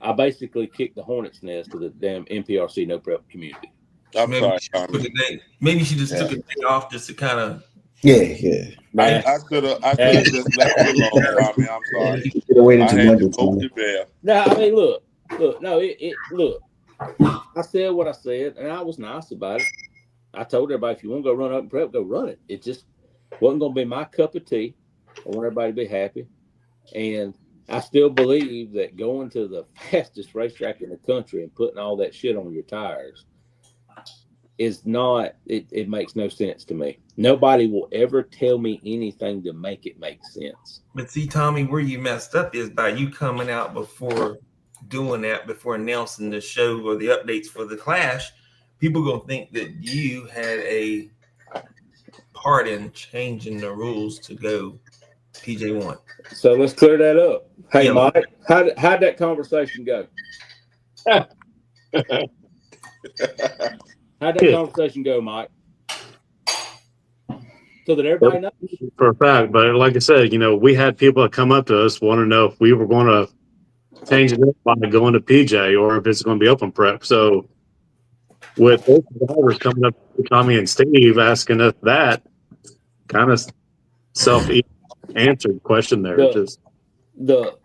I basically kicked the hornet's nest of the damn NPRC no prep community. I'm maybe sorry, she Tommy. maybe she just took a day off just to kind of. Yeah. I should have just left it alone, Tommy. I'm sorry. You should have waited I till had Monday. to poke the bear. No, I mean, look. No, look. I said what I said, and I was nice about it. I told everybody, if you want to go run up and prep, go run it. It just wasn't going to be my cup of tea. I want everybody to be happy. And I still believe that going to the fastest racetrack in the country and putting all that shit on your tires is not, it makes no sense to me. Nobody will ever tell me anything to make it make sense. But see, Tommy, where you messed up is by you coming out before doing that, before announcing the show or the updates for the Clash. People gonna think that you had a part in changing the rules to go PJ1. So let's clear that up. Hey, Yeah. Mike, how'd that conversation go? How'd that conversation go, Mike? So that everybody knows. For a fact, but like I said, we had people that come up to us want to know if we were going to change it up by going to PJ or if it's going to be open prep. So with both drivers coming up to Tommy and Steve asking us that, kind of self-answered question there. The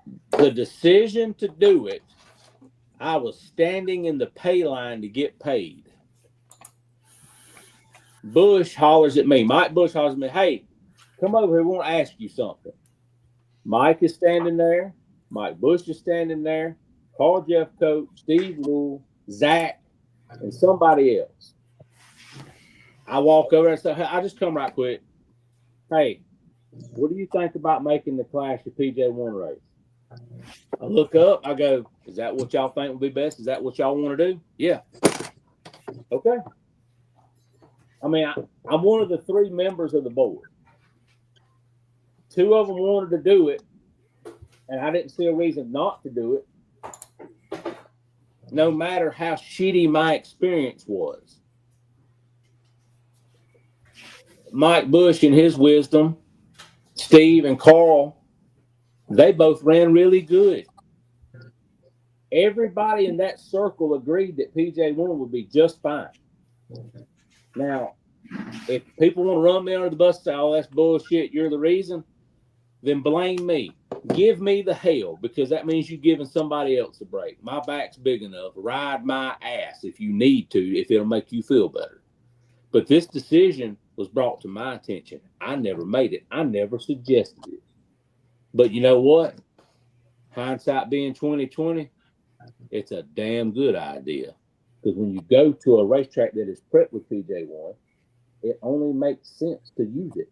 decision to do it, I was standing in the pay line to get paid. Bush hollers at me. Mike Bush hollers at me, hey, come over here. We want to ask you something. Mike is standing there. Mike Bush is standing there. Carl Jeffcoat, Steve Rule, Zach, and somebody else. I walk over and say, hey, I just come right quick. Hey, what do you think about making the Clash a PJ1 race? I look up. I go, is that what y'all think would be best? Is that what y'all want to do? Yeah. Okay. I mean, I'm one of the 3 members of the board. 2 of them wanted to do it, and I didn't see a reason not to do it, no matter how shitty my experience was. Mike Bush, in his wisdom, Steve and Carl, they both ran really good. Everybody in that circle agreed that PJ1 would be just fine. Now, if people want to run me under the bus and say, oh, that's bullshit, you're the reason, then blame me. Give me the hell, because that means you're giving somebody else a break. My back's big enough. Ride my ass if you need to, if it'll make you feel better. But this decision was brought to my attention. I never made it. I never suggested it. But you know what? Hindsight being 2020, it's a damn good idea. Because when you go to a racetrack that is prepped with PJ1, it only makes sense to use it.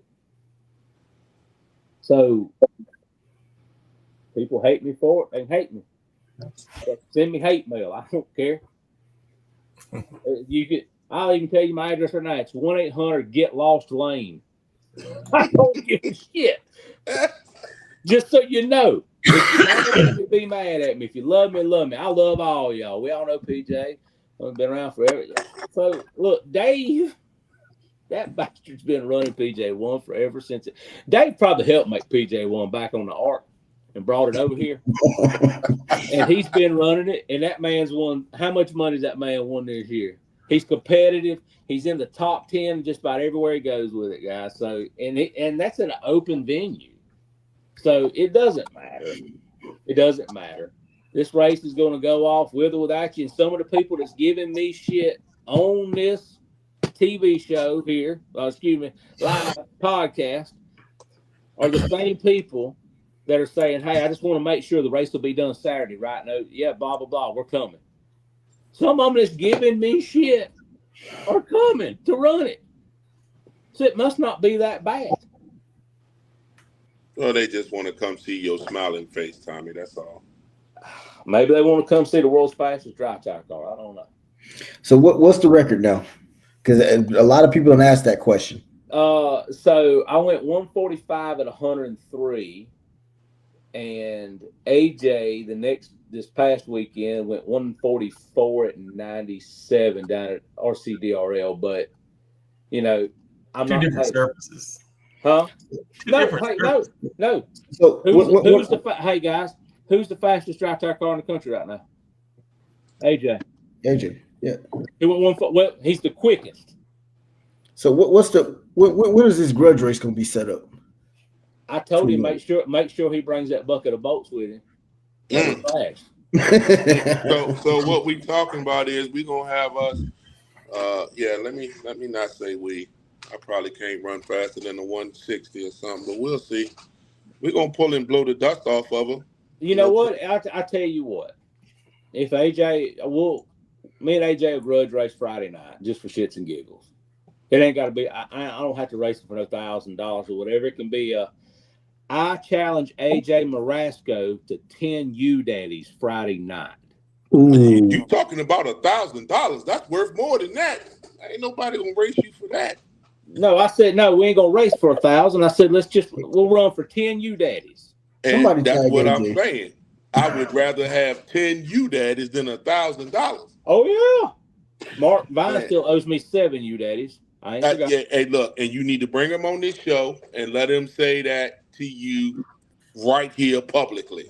So people hate me for it, they hate me. Send me hate mail. I don't care. I'll even tell you my address right now. It's 1-800-GET-LOST-LANE. I don't give a shit. Just so you know. If you be mad at me. If you love me, love me. I love all y'all. We all know PJ. I've been around forever. So, look, Dave, that bastard's been running PJ1 forever since it. Dave probably helped make PJ1 back on the arc and brought it over here. And he's been running it, and that man's won. How much money has that man won this year? He's competitive. He's in the top 10 just about everywhere he goes with it, guys. So, and that's an open venue. So it doesn't matter. It doesn't matter. This race is going to go off with or without you. And some of the people that's giving me shit on this TV show here, live podcast, are the same people that are saying, hey, I just want to make sure the race will be done Saturday, right? No, yeah, blah, blah, blah. We're coming. Some of them that's giving me shit are coming to run it. So it must not be that bad. Well, they just want to come see your smiling face, Tommy. That's all. Maybe they want to come see the world's fastest dry tire car. I don't know. So what's the record now? Because a lot of people don't ask that question. So I went 145 at 103, and AJ this past weekend went 144 at 97 down at RCDRL. But I'm Two not different surfaces. Huh? Two No, different hey, surfaces. no. So Hey guys, who's the fastest dry tire car in the country right now? AJ. AJ, yeah. He went 1. Well, he's the quickest. So when is this grudge race going to be set up? I told him make sure he brings that bucket of bolts with him. Fast. So what we talking about is we gonna have us. Let me not say we. I probably can't run faster than the 160 or something, but we'll see. We're gonna pull and blow the dust off of them. You know what? I tell you what. If AJ me and AJ will grudge race Friday night just for shits and giggles. It ain't got to be. I don't have to race it for no $1,000 or whatever. It can be I challenge AJ Marasco to 10 U Daddies Friday night. You talking about $1,000? That's worth more than that. Ain't nobody gonna race you for that. No, I said no. We ain't gonna race for 1,000. I said we'll run for 10 U Daddies. And that's what I'm saying. I would rather have 10 U Daddies than $1,000. Oh yeah. Mark Vine still owes me 7 U Daddies. I ain't forgot. Hey, look, and you need to bring him on this show and let him say that to you right here publicly,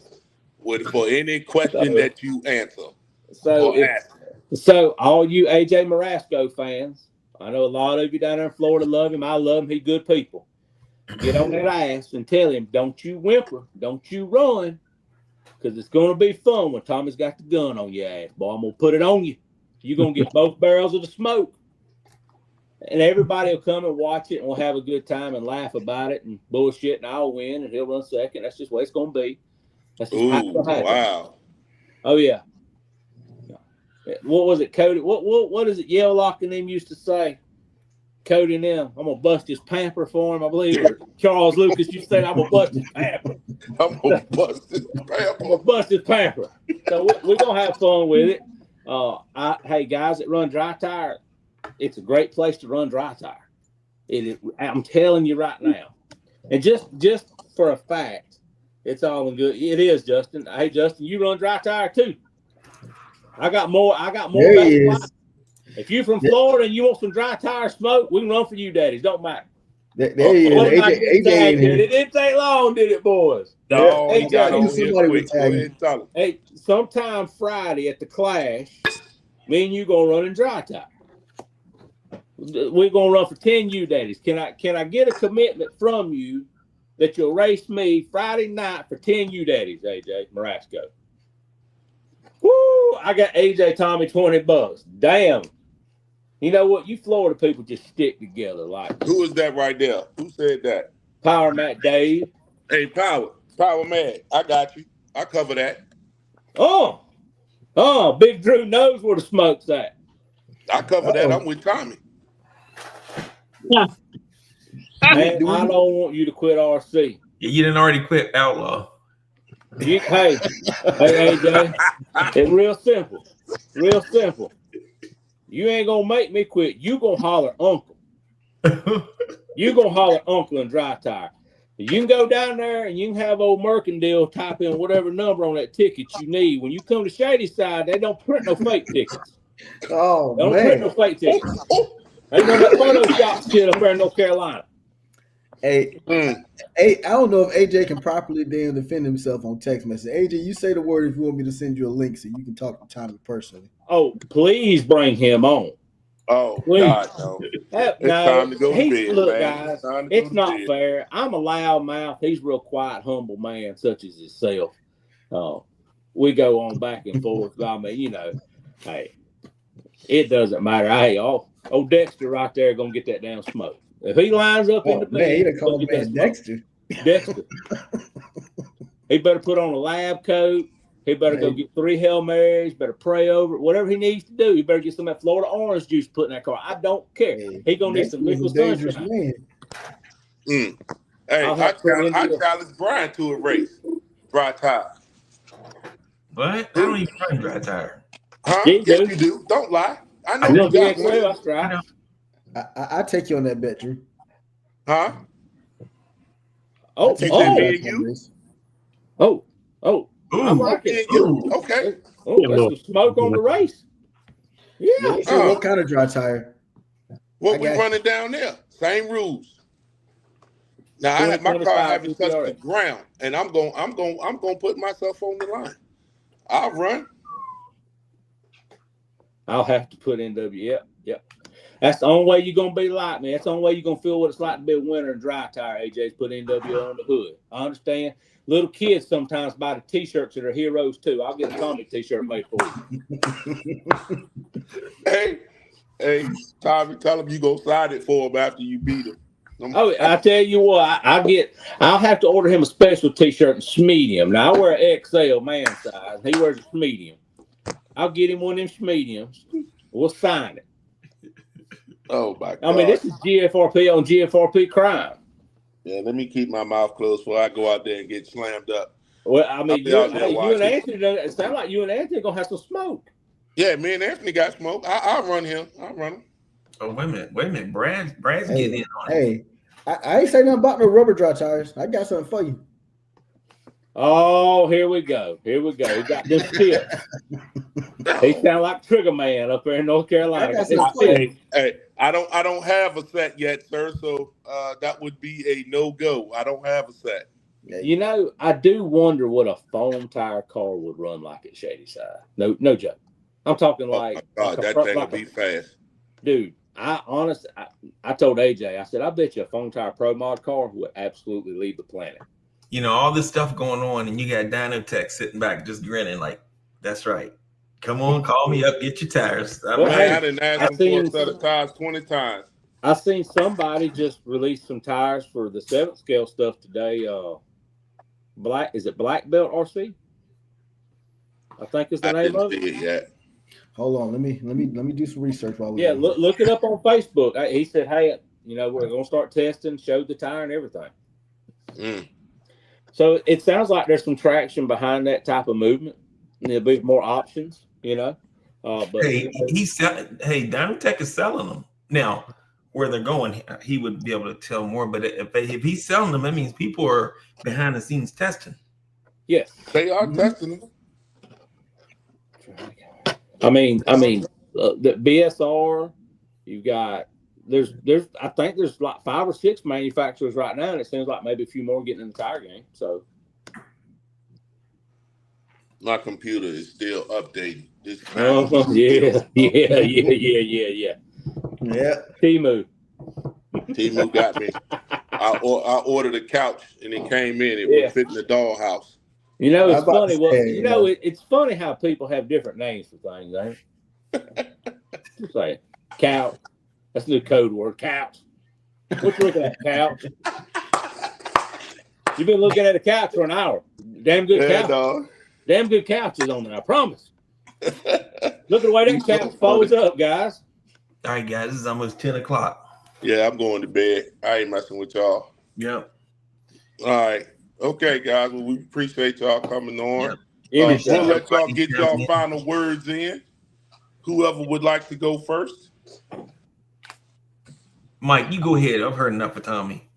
for any question that you answer. So all you AJ Marasco fans, I know a lot of you down there in Florida love him. I love him. He's good people. Get on that ass and tell him, don't you whimper, don't you run, because it's going to be fun when Tommy's got the gun on your ass. Boy, I'm going to put it on you. You're going to get both barrels of the smoke. And everybody will come and watch it, and we'll have a good time and laugh about it and bullshit, and I'll win, and he'll run second. That's just what it's going to be. That's just how it's going to happen. Wow. Oh, yeah. What was it, Cody? What is it Yale Lock and them used to say? Cody and them, I'm going to bust his pamper for him, I believe. Or Charles Lucas used to say, I'm going to bust his pamper. I'm going to bust his pamper. I'm going to bust his pamper. So we're going to have fun with it. Hey, guys that run dry tire, it's a great place to run dry tire. I'm telling you right now. And just for a fact, it's all in good. It is, Justin. Hey, Justin, you run dry tire too. I got more. If you're from Florida and you want some dry tire smoke, we can run for you, daddies. Don't matter. There he is. AJ it didn't take long, did it, boys? No, hey, sometime Friday at the Clash, me and you gonna run in dry tire. We're gonna run for 10 U Daddies. Can I get a commitment from you that you'll race me Friday night for 10 U Daddies, AJ Marasco? Woo! I got AJ Tommy $20. Damn. You know what? You Florida people just stick together like. Who is that right there? Who said that? Power Matt Dave. Hey, Power Matt. I got you. I cover that. Big Drew knows where the smoke's at. I cover that. I'm with Tommy. Man, I don't want you to quit RC. You didn't already quit Outlaw. Hey, AJ, it's real simple. Real simple. You ain't gonna make me quit. You gonna holler uncle. You gonna holler uncle and dry tire. You can go down there and you can have old Mercandale type in whatever number on that ticket you need. When you come to Shady Side, they don't print no fake tickets. Oh, they don't print no fake tickets. Ain't no Photoshop shit up there in North Carolina. Hey, I don't know if AJ can properly damn defend himself on text message. AJ, you say the word if you want me to send you a link so you can talk to Tommy personally. Oh, please bring him on. Oh, please. God, no. It's time to go to bed, look, man. Guys, it's not fair. I'm a loud mouth. He's a real quiet, humble man, such as himself. We go on back and forth. I mean, hey, it doesn't matter. Hey, old Dexter right there going to get that damn smoke. If he lines up in the man, he'd call man Dexter. He better put on a lab coat. He better go get 3 Hail Marys. Better pray over it. Whatever he needs to do. He better get some of that Florida orange juice put in that car. I don't care. He gonna need some liquid sunshine. Hey, I'll I have to put challenge Brian to a race. Dry tire. What? I don't even run dry tire. Huh? Yeah, you Yes, do. you do. Don't lie. I know I'm you gonna got VXL, one. that's right. I take you on that bet, Drew. Huh? Oh, You said me and Dry you? race. oh, I Ooh. like Me it. and you? Ooh. Okay. Oh, let's go smoke on the race. Yeah. Yeah, so what kind of dry tire? What I we got running down there? Same rules. Now I have my car 2025 haven't touched the CTRX. ground, and I'm gonna put myself on the line. I'll run. I'll have to put NW. Yep. That's the only way you're gonna be like me. That's the only way you're gonna feel what it's like to be a winter and dry tire. AJ's put NW on the hood. I understand. Little kids sometimes buy the t-shirts that are heroes too. I'll get a comic t-shirt made for you. Hey, Tommy, tell him you go slide it for him after you beat him. Oh, I tell you what, I'll have to order him a special t-shirt and medium. Now I wear an XL man size. He wears a medium. I'll get him one of them mediums. We'll sign it. Oh my God! I mean, this is GFRP on GFRP crime. Yeah, let me keep my mouth closed before I go out there and get slammed up. Well, I mean, you and Anthony, it sounds like you and Anthony are gonna have some smoke. Yeah, me and Anthony got smoke. I'll run him. I'll run him. Oh, wait a minute. Brad's getting in on it. Hey, I ain't say nothing about no rubber dry tires. I got something for you. Oh, here we go. He got them tips. He sound like Trigger Man up there in North Carolina. Hey, I don't have a set yet, sir. So that would be a no-go. I don't have a set. You know, I do wonder what a foam tire car would run like at Shady Side. No joke. I'm talking like, God, that thing would be fast. Dude, I told AJ, I said, I bet you a foam tire pro mod car would absolutely leave the planet. You know, all this stuff going on, and you got Dynotech sitting back just grinning like, that's right. Come on, call me up, get your tires. I didn't ask him for a set of tires 20 times. I seen somebody just release some tires for the 7th scale stuff today. Is it Black Belt RC? I think is the name of it. I didn't see it yet. Hold on, let me do some research while we. Yeah, look it up on Facebook. He said, "Hey, we're gonna start testing, showed the tire and everything." So it sounds like there's some traction behind that type of movement. And there'll be more options, But Dynotech is selling them now. Where they're going, he would be able to tell more. But if he's selling them, that means people are behind the scenes testing. Yes, they are testing them. I mean, the BSR. You've got I think there's like 5 or 6 manufacturers right now, and it seems like maybe a few more getting in the tire game. So my computer is still updating. Yeah. Timu got me. I ordered a couch and it came in. It would fit in the dollhouse. It's funny. It's funny how people have different names for things, ain't it? Just like couch. That's a new code word. Couch. What you looking at? Couch. You've been looking at a couch for an hour. Damn good couch. Dog. Damn good couch is on there. I promise. Look at the way that couch folds up, guys. All right, guys. This is almost 10 o'clock. Yeah, I'm going to bed. I ain't messing with y'all. Yep. All right. Okay, guys. Well, we appreciate y'all coming on. Yep. We'll let y'all get y'all final words in. Whoever would like to go first. Mike, you go ahead. I've heard enough of Tommy.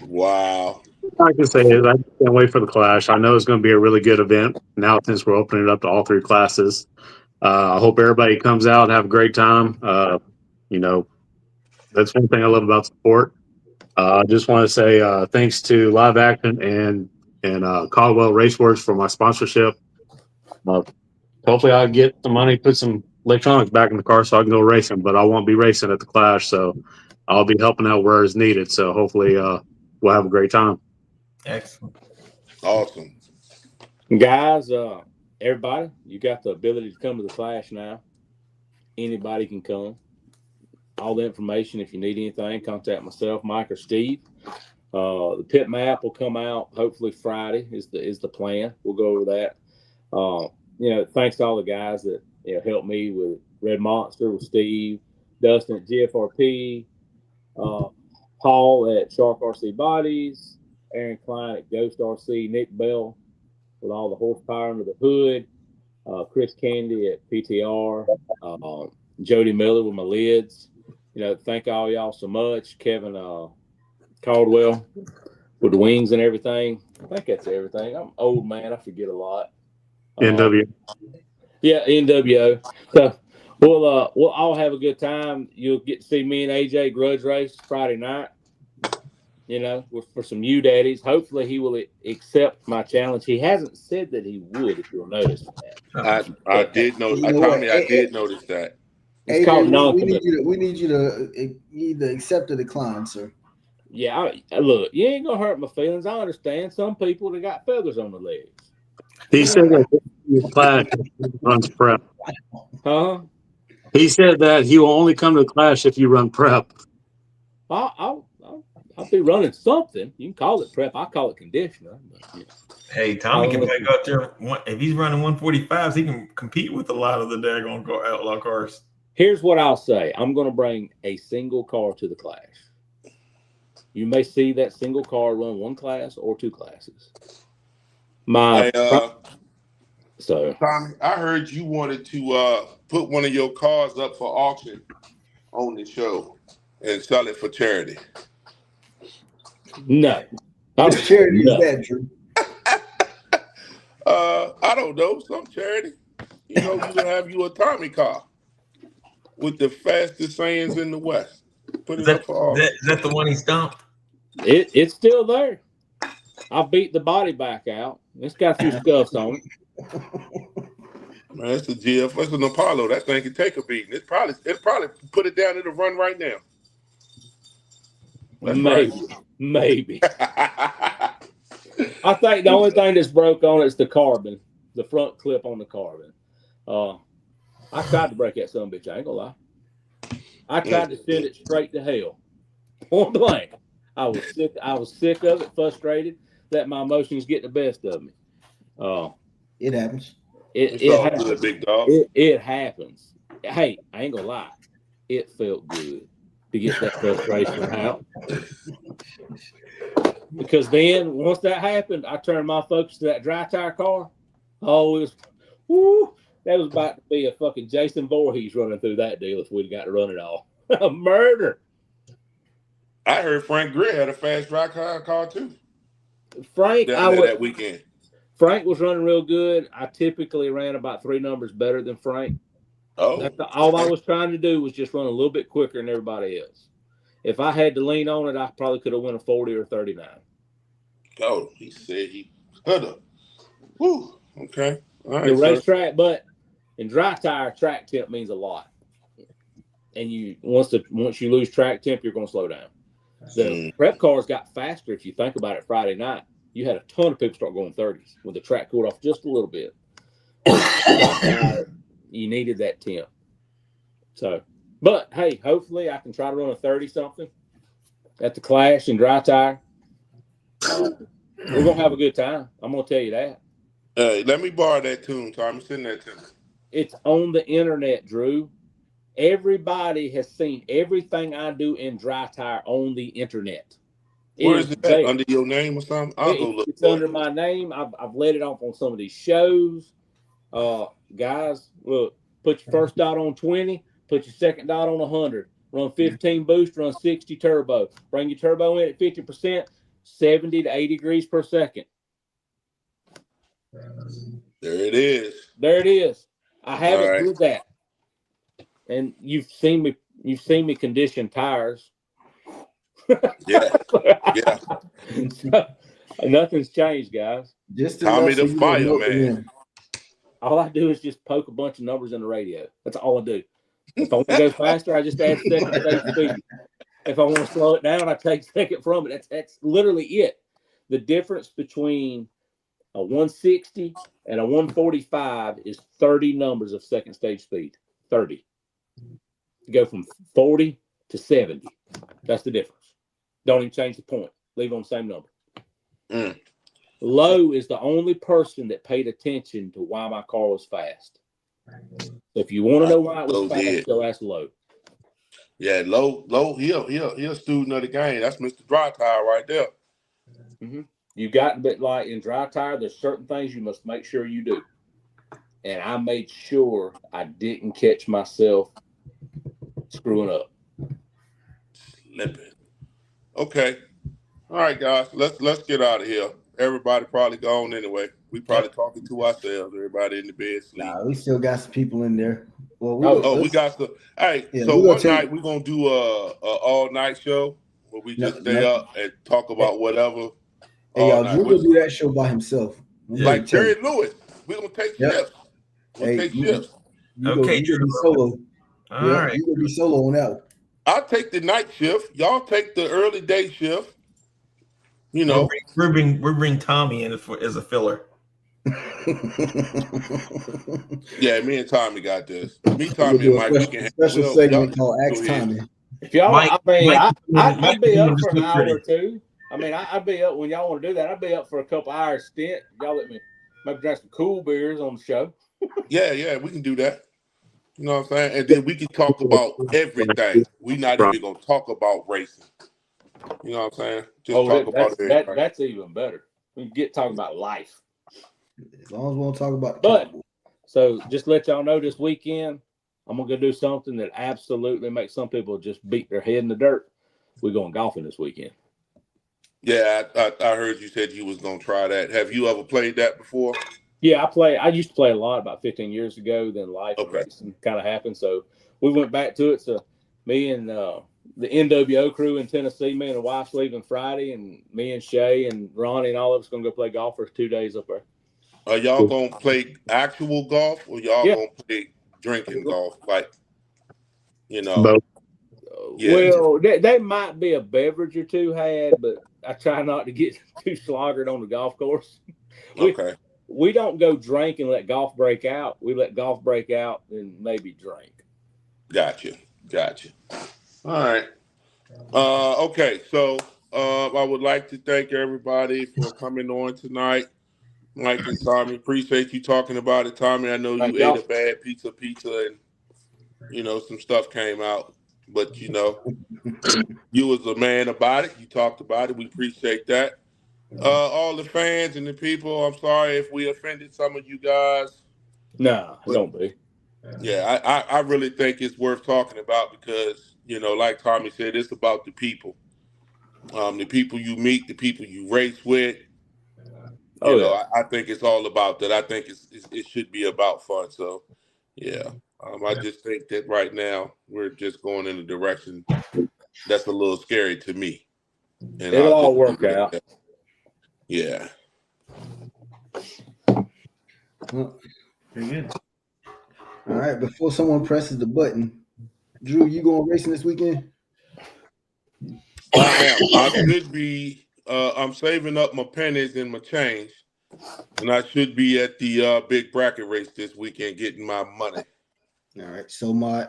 Wow. All I can say is I can't wait for the Clash. I know it's going to be a really good event now since we're opening it up to all 3 classes. I hope everybody comes out and have a great time. That's one thing I love about sport. I just want to say thanks to Live Action and Caldwell Raceworks for my sponsorship. Hopefully I'll get the money, put some electronics back in the car so I can go racing, but I won't be racing at the Clash, so I'll be helping out where it's needed. So hopefully we'll have a great time. Excellent. Awesome. Guys, everybody, you got the ability to come to the Clash now. Anybody can come. All the information, if you need anything, contact myself, Mike, or Steve. The pit map will come out hopefully Friday is the plan. We'll go over that. Thanks to all the guys that helped me with Red Monster, with Steve, Dustin at GFRP, Paul at Shark RC Bodies, Aaron Klein at Ghost RC, Nick Bell with all the horsepower under the hood, Chris Candy at PTR, Jody Miller with my lids. Thank all y'all so much. Kevin Caldwell with the wings and everything. I think that's everything. I'm old, man. I forget a lot. NW. Yeah, NWO. So we'll all have a good time. You'll get to see me and AJ grudge race Friday night. For some U daddies. Hopefully he will accept my challenge. He hasn't said that he would, if you'll notice that. I did know. Tommy, I did notice that. It's called non-committal. We need you to either accept or decline, sir. Yeah, look, you ain't gonna hurt my feelings. I understand some people that got feathers on their legs. He said that his class runs prep. Huh? He said that he will only come to the class if you run prep. I'll be running something. You can call it prep. I call it conditioner. But, Hey, Tommy can back out there. If he's running 145s, he can compete with a lot of the daggone outlaw cars. Here's what I'll say. I'm going to bring a single car to the clash. You may see that single car run one class or two classes. Tommy, I heard you wanted to put one of your cars up for auction on the show and sell it for charity. No. What charity is that, Drew? I don't know. Some charity. You can have you a Tommy car with the fastest sayings in the West. Put it up for auction. Is that the one he stumped? It's still there. I beat the body back out. It's got a few scuffs on it. Man, it's a GF. It's an Apollo. That thing can take a beating. It probably put it down. It'll run right now. That's Maybe. I think the only thing that's broke on it is the carbon, the front clip on the carbon. I tried to break that son of a bitch. I ain't gonna lie. I tried to send it straight to hell. Point blank. I was sick of it, frustrated, let my emotions get the best of me. It happens. It happens. Good, big dog. It happens. Hey, I ain't gonna lie. It felt good to get that frustration out. Because then, once that happened, I turned my focus to that dry tire car. Oh, that was about to be a fucking Jason Voorhees running through that deal if we'd got to run it all. A murder. I heard Frank Greer had a fast dry tire car too. Frank, that weekend. Frank was running real good. I typically ran about 3 numbers better than Frank. Oh, all I was trying to do was just run a little bit quicker than everybody else. If I had to lean on it, I probably could have won a 40 or 39. Oh, he said he could have. Whew. Okay. All right, the racetrack, but in dry tire, track temp means a lot. And once you lose track temp, you're going to slow down. The prep cars got faster. If you think about it, Friday night, you had a ton of people start going 30s when the track cooled off just a little bit. You needed that temp. So, but hey, hopefully I can try to run a 30 something at the Clash in dry tire. We're gonna have a good time. I'm gonna tell you that. Hey, let me borrow that tune, Tommy. Send that to me. It's on the internet, Drew. Everybody has seen everything I do in dry tire on the internet. Where is it at? Under your name or something? I'll go look. It's under my name. I've let it off on some of these shows. Guys, look, put your first dot on 20, put your second dot on 100, run 15 boost, run 60 turbo. Bring your turbo in at 50%, 70 to 80 degrees per second. There it is. There it is. I haven't did that. And you've seen me condition tires. Yeah. So, nothing's changed, guys. Just Tommy the fireman. All I do is just poke a bunch of numbers in the radio. That's all I do. If I want to go faster, I just add second stage speed. If I want to slow it down, I take second from it. That's literally it. The difference between a 160 and a 145 is 30 numbers of second stage speed. 30. You go from 40 to 70. That's the difference. Don't even change the point. Leave it on the same number. Lowe is the only person that paid attention to why my car was fast. So if you want to know why it was fast, go ask Lowe. Yeah, low. He a student of the game. That's Mr. Dry Tire right there. Mm-hmm. You got, but like in dry tire, there's certain things you must make sure you do. And I made sure I didn't catch myself screwing up. Slipping. Okay. All right, guys. Let's get out of here. Everybody probably gone anyway. We probably talking to ourselves. Everybody in the bed sleep. Nah, we still got some people in there. Well, we got some. Hey, Yeah, so we're one gonna night we're gonna do a all night show where we just stay up and talk about whatever. Hey, all y'all, night. Drew will do that show by himself. Like Jerry Lewis. We're gonna take shifts. We'll take shifts. You go be solo. All right. You gonna be solo on that one. I'll take the night shift. Y'all take the early day shift. You know, we're bring Tommy in as a filler. Yeah, me and Tommy got this. Me, Tommy, and Mike. We can special segment called Ask Tommy. If y'all, Mike, I'd be up for an hour or two. I mean, I'd be up when y'all want to do that. I'd be up for a couple hours stint. Y'all let me maybe drink some cool beers on the show. Yeah, we can do that. You know what I'm saying? And then we can talk about everything. We're not even gonna talk about racing. You know what I'm saying? Just talk about everything. That's even better. We can get talking about life. As long as we won't talk about so just let y'all know this weekend, I'm gonna go do something that absolutely makes some people just beat their head in the dirt. We're going golfing this weekend. Yeah, I heard you said you was gonna try that. Have you ever played that before? Yeah, I used to play a lot about 15 years ago. Then life and racing kind of happened, so we went back to it. So me and the NWO crew in Tennessee, me and the wife's leaving Friday, and me and Shay and Ronnie and all of us gonna go play golf for 2 days up there. Are y'all gonna play actual golf, or y'all gonna play drinking golf? Like, you know. Well, they might be a beverage or two had, but I try not to get too sloggered on the golf course. We don't go drink and let golf break out. We let golf break out and maybe drink. Gotcha. All right. Okay, so I would like to thank everybody for coming on tonight. Mike and Tommy, appreciate you talking about it. Tommy, I know you ate a bad pizza and, you know, some stuff came out. But, you know, you was a man about it. You talked about it. We appreciate that. All the fans and the people, I'm sorry if we offended some of you guys. No, don't be. Yeah, I really think it's worth talking about because, you know, like Tommy said, it's about the people. The people you meet, the people you race with. You know, I think it's all about that. I think it should be about fun. So, yeah, I just think that right now we're just going in a direction that's a little scary to me. And it'll all work out. Yeah. Well, very good. All right, before someone presses the button, Drew, you going racing this weekend? I am. I should be. I'm saving up my pennies and my change, and I should be at the big bracket race this weekend getting my money. All right. So I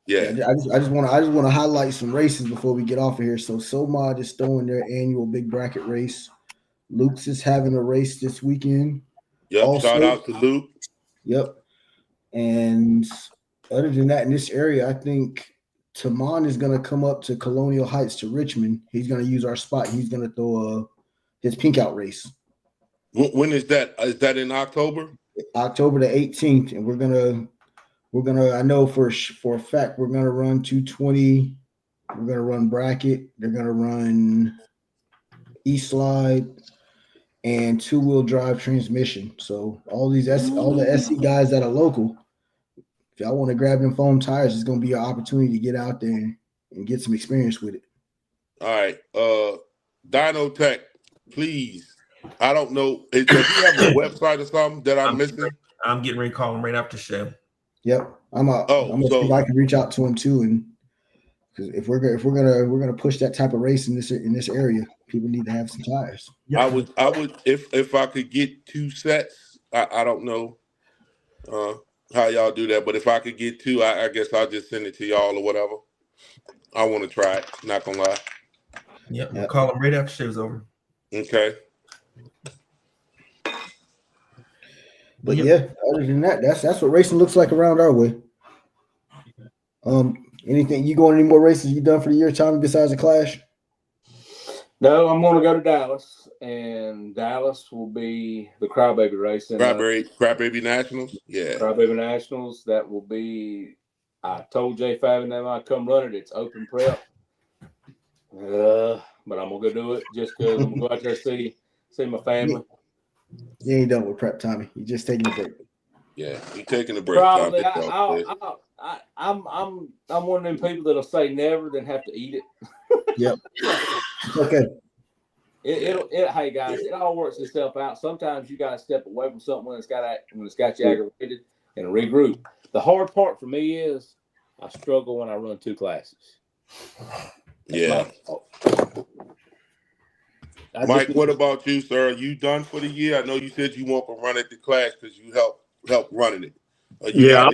just want to highlight some races before we get off of here. So SoMod is throwing their annual big bracket race. Luke's is having a race this weekend. Yep. Also, shout out to Luke. Yep. And other than that, in this area, I think Taman is going to come up to Colonial Heights to Richmond. He's going to use our spot. He's going to throw his pink out race. When is that? Is that in October? October the 18th, and we're gonna. I know for a fact we're gonna run 220. We're gonna run bracket. They're gonna run East Slide and 2-wheel drive transmission. So all the SC guys that are local, if y'all want to grab them foam tires, it's gonna be an opportunity to get out there and get some experience with it. All right, Dyno Tech, please. I don't know. Does he have a website or something that I'm missing? I'm getting ready to call him right after the show. Yep, I'm gonna see if I can reach out to him too, and because if we're gonna push that type of race in this area, people need to have some tires. I would if I could get 2 sets. I don't know how y'all do that, but if I could get 2, I guess I'll just send it to y'all or whatever. I want to try it. Not gonna lie. Yep, we'll call him right after the show's over. Okay. But yeah, other than that, that's what racing looks like around our way. Anything? You going any more races you done for the year, Tommy, besides the Clash? No, I'm going to go to Dallas, and Dallas will be the Crybaby race. Crybaby Nationals? Yeah. Crybaby Nationals. That will be, I told Jay Fav and them I'd come run it. It's open prep. But I'm going to go do it just because I'm going to go out there see my family. You ain't done with prep, Tommy. You just taking a break. Yeah, you taking a break. Probably. I'm one of them people that'll say never, then have to eat it. Yep. Okay. Hey guys, it all works itself out. Sometimes you got to step away from something when it's got you aggravated and regroup. The hard part for me is I struggle when I run 2 classes. Yeah. Mike, what about you, sir? Are you done for the year? I know you said you want to run at the Clash because you help running it. Yeah,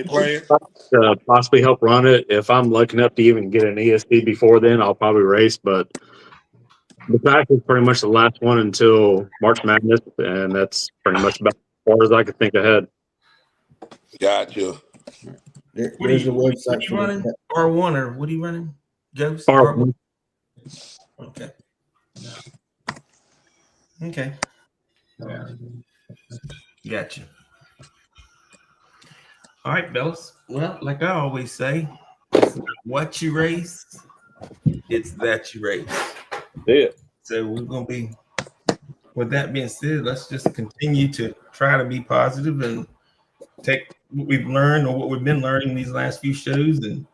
I'll possibly help run it. If I'm lucky enough to even get an ESD before then, I'll probably race. But the Clash is pretty much the last one until March Madness, and that's pretty much about as far as I could think ahead. Gotcha. There's the website. What are you running? R1 or what are you running? Ghost? R1. Okay. Okay. Gotcha. All right, fellas. Well, like I always say, it's not what you race, it's that you race. Yeah. So we're gonna be. With that being said, let's just continue to try to be positive and take what we've learned or what we've been learning these last few shows and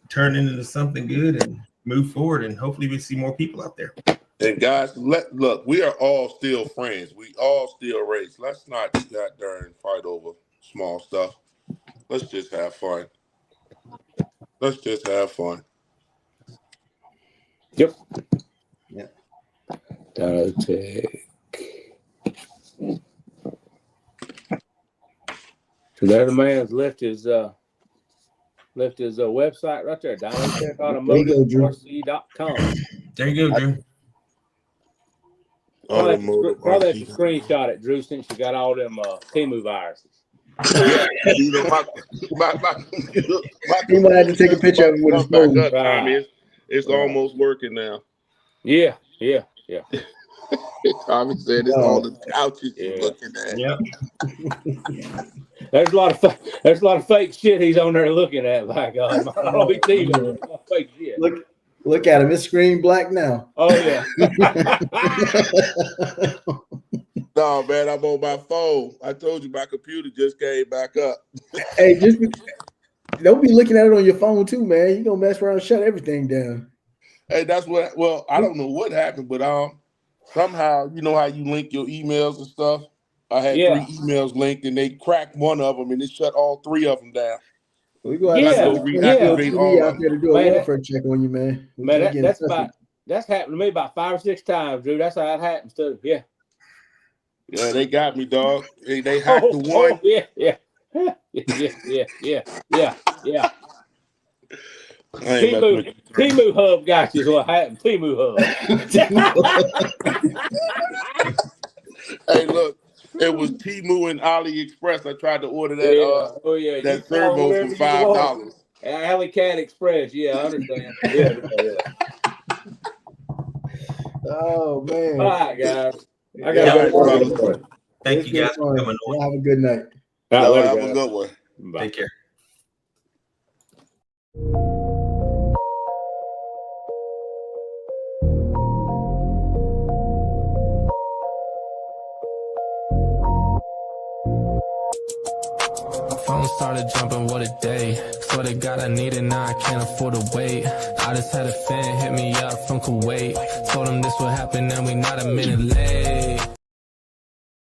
turn it into something good and move forward. And hopefully we see more people out there. And guys, look, we are all still friends. We all still race. Let's not get there and fight over small stuff. Let's just have fun. Let's just have fun. Yep. Yeah. There the man's left his website right there, DynamicTechAutomotive.com. There you go, Drew. Probably have to screenshot it, Drew, since you got all them Temu viruses. You know, my He might have to take a picture of it with his phone. Tommy, it's almost working now. Yeah. Tommy said it's all the couches you're looking at. Yep. There's a lot of fake shit he's on there looking at. By God, I'll be teasing fake shit. Look at him. It's screen black now. Oh yeah. No, man, I'm on my phone. I told you my computer just came back up. Hey, just don't be looking at it on your phone too, man. You gonna mess around and shut everything down. Hey, that's what. Well, I don't know what happened, but somehow you know how you link your emails and stuff. I had 3 emails linked, and they cracked one of them, and it shut all 3 of them down. We go out reactivate all out there to do a welfare check on you, man. That's happened to me about 5 or 6 times, Drew. That's how it happens too. Yeah. Yeah, they got me, dog. They hacked the one. Yeah. Temu Hub got you. Is what happened. Temu Hub. Hey, look, it was Temu and AliExpress. I tried to order that. That servo for $5. Alley Cat Express. Yeah, I understand. Yeah. Oh man. All right, guys. I got to go. Thank you guys for coming on. Have a good night. Have a good one. Bye. Take care. Phone started jumping, what a day. Swear to God I need it, now I can't afford to wait. I just had a fan hit me up from Kuwait. Told him this would happen and we not a minute late.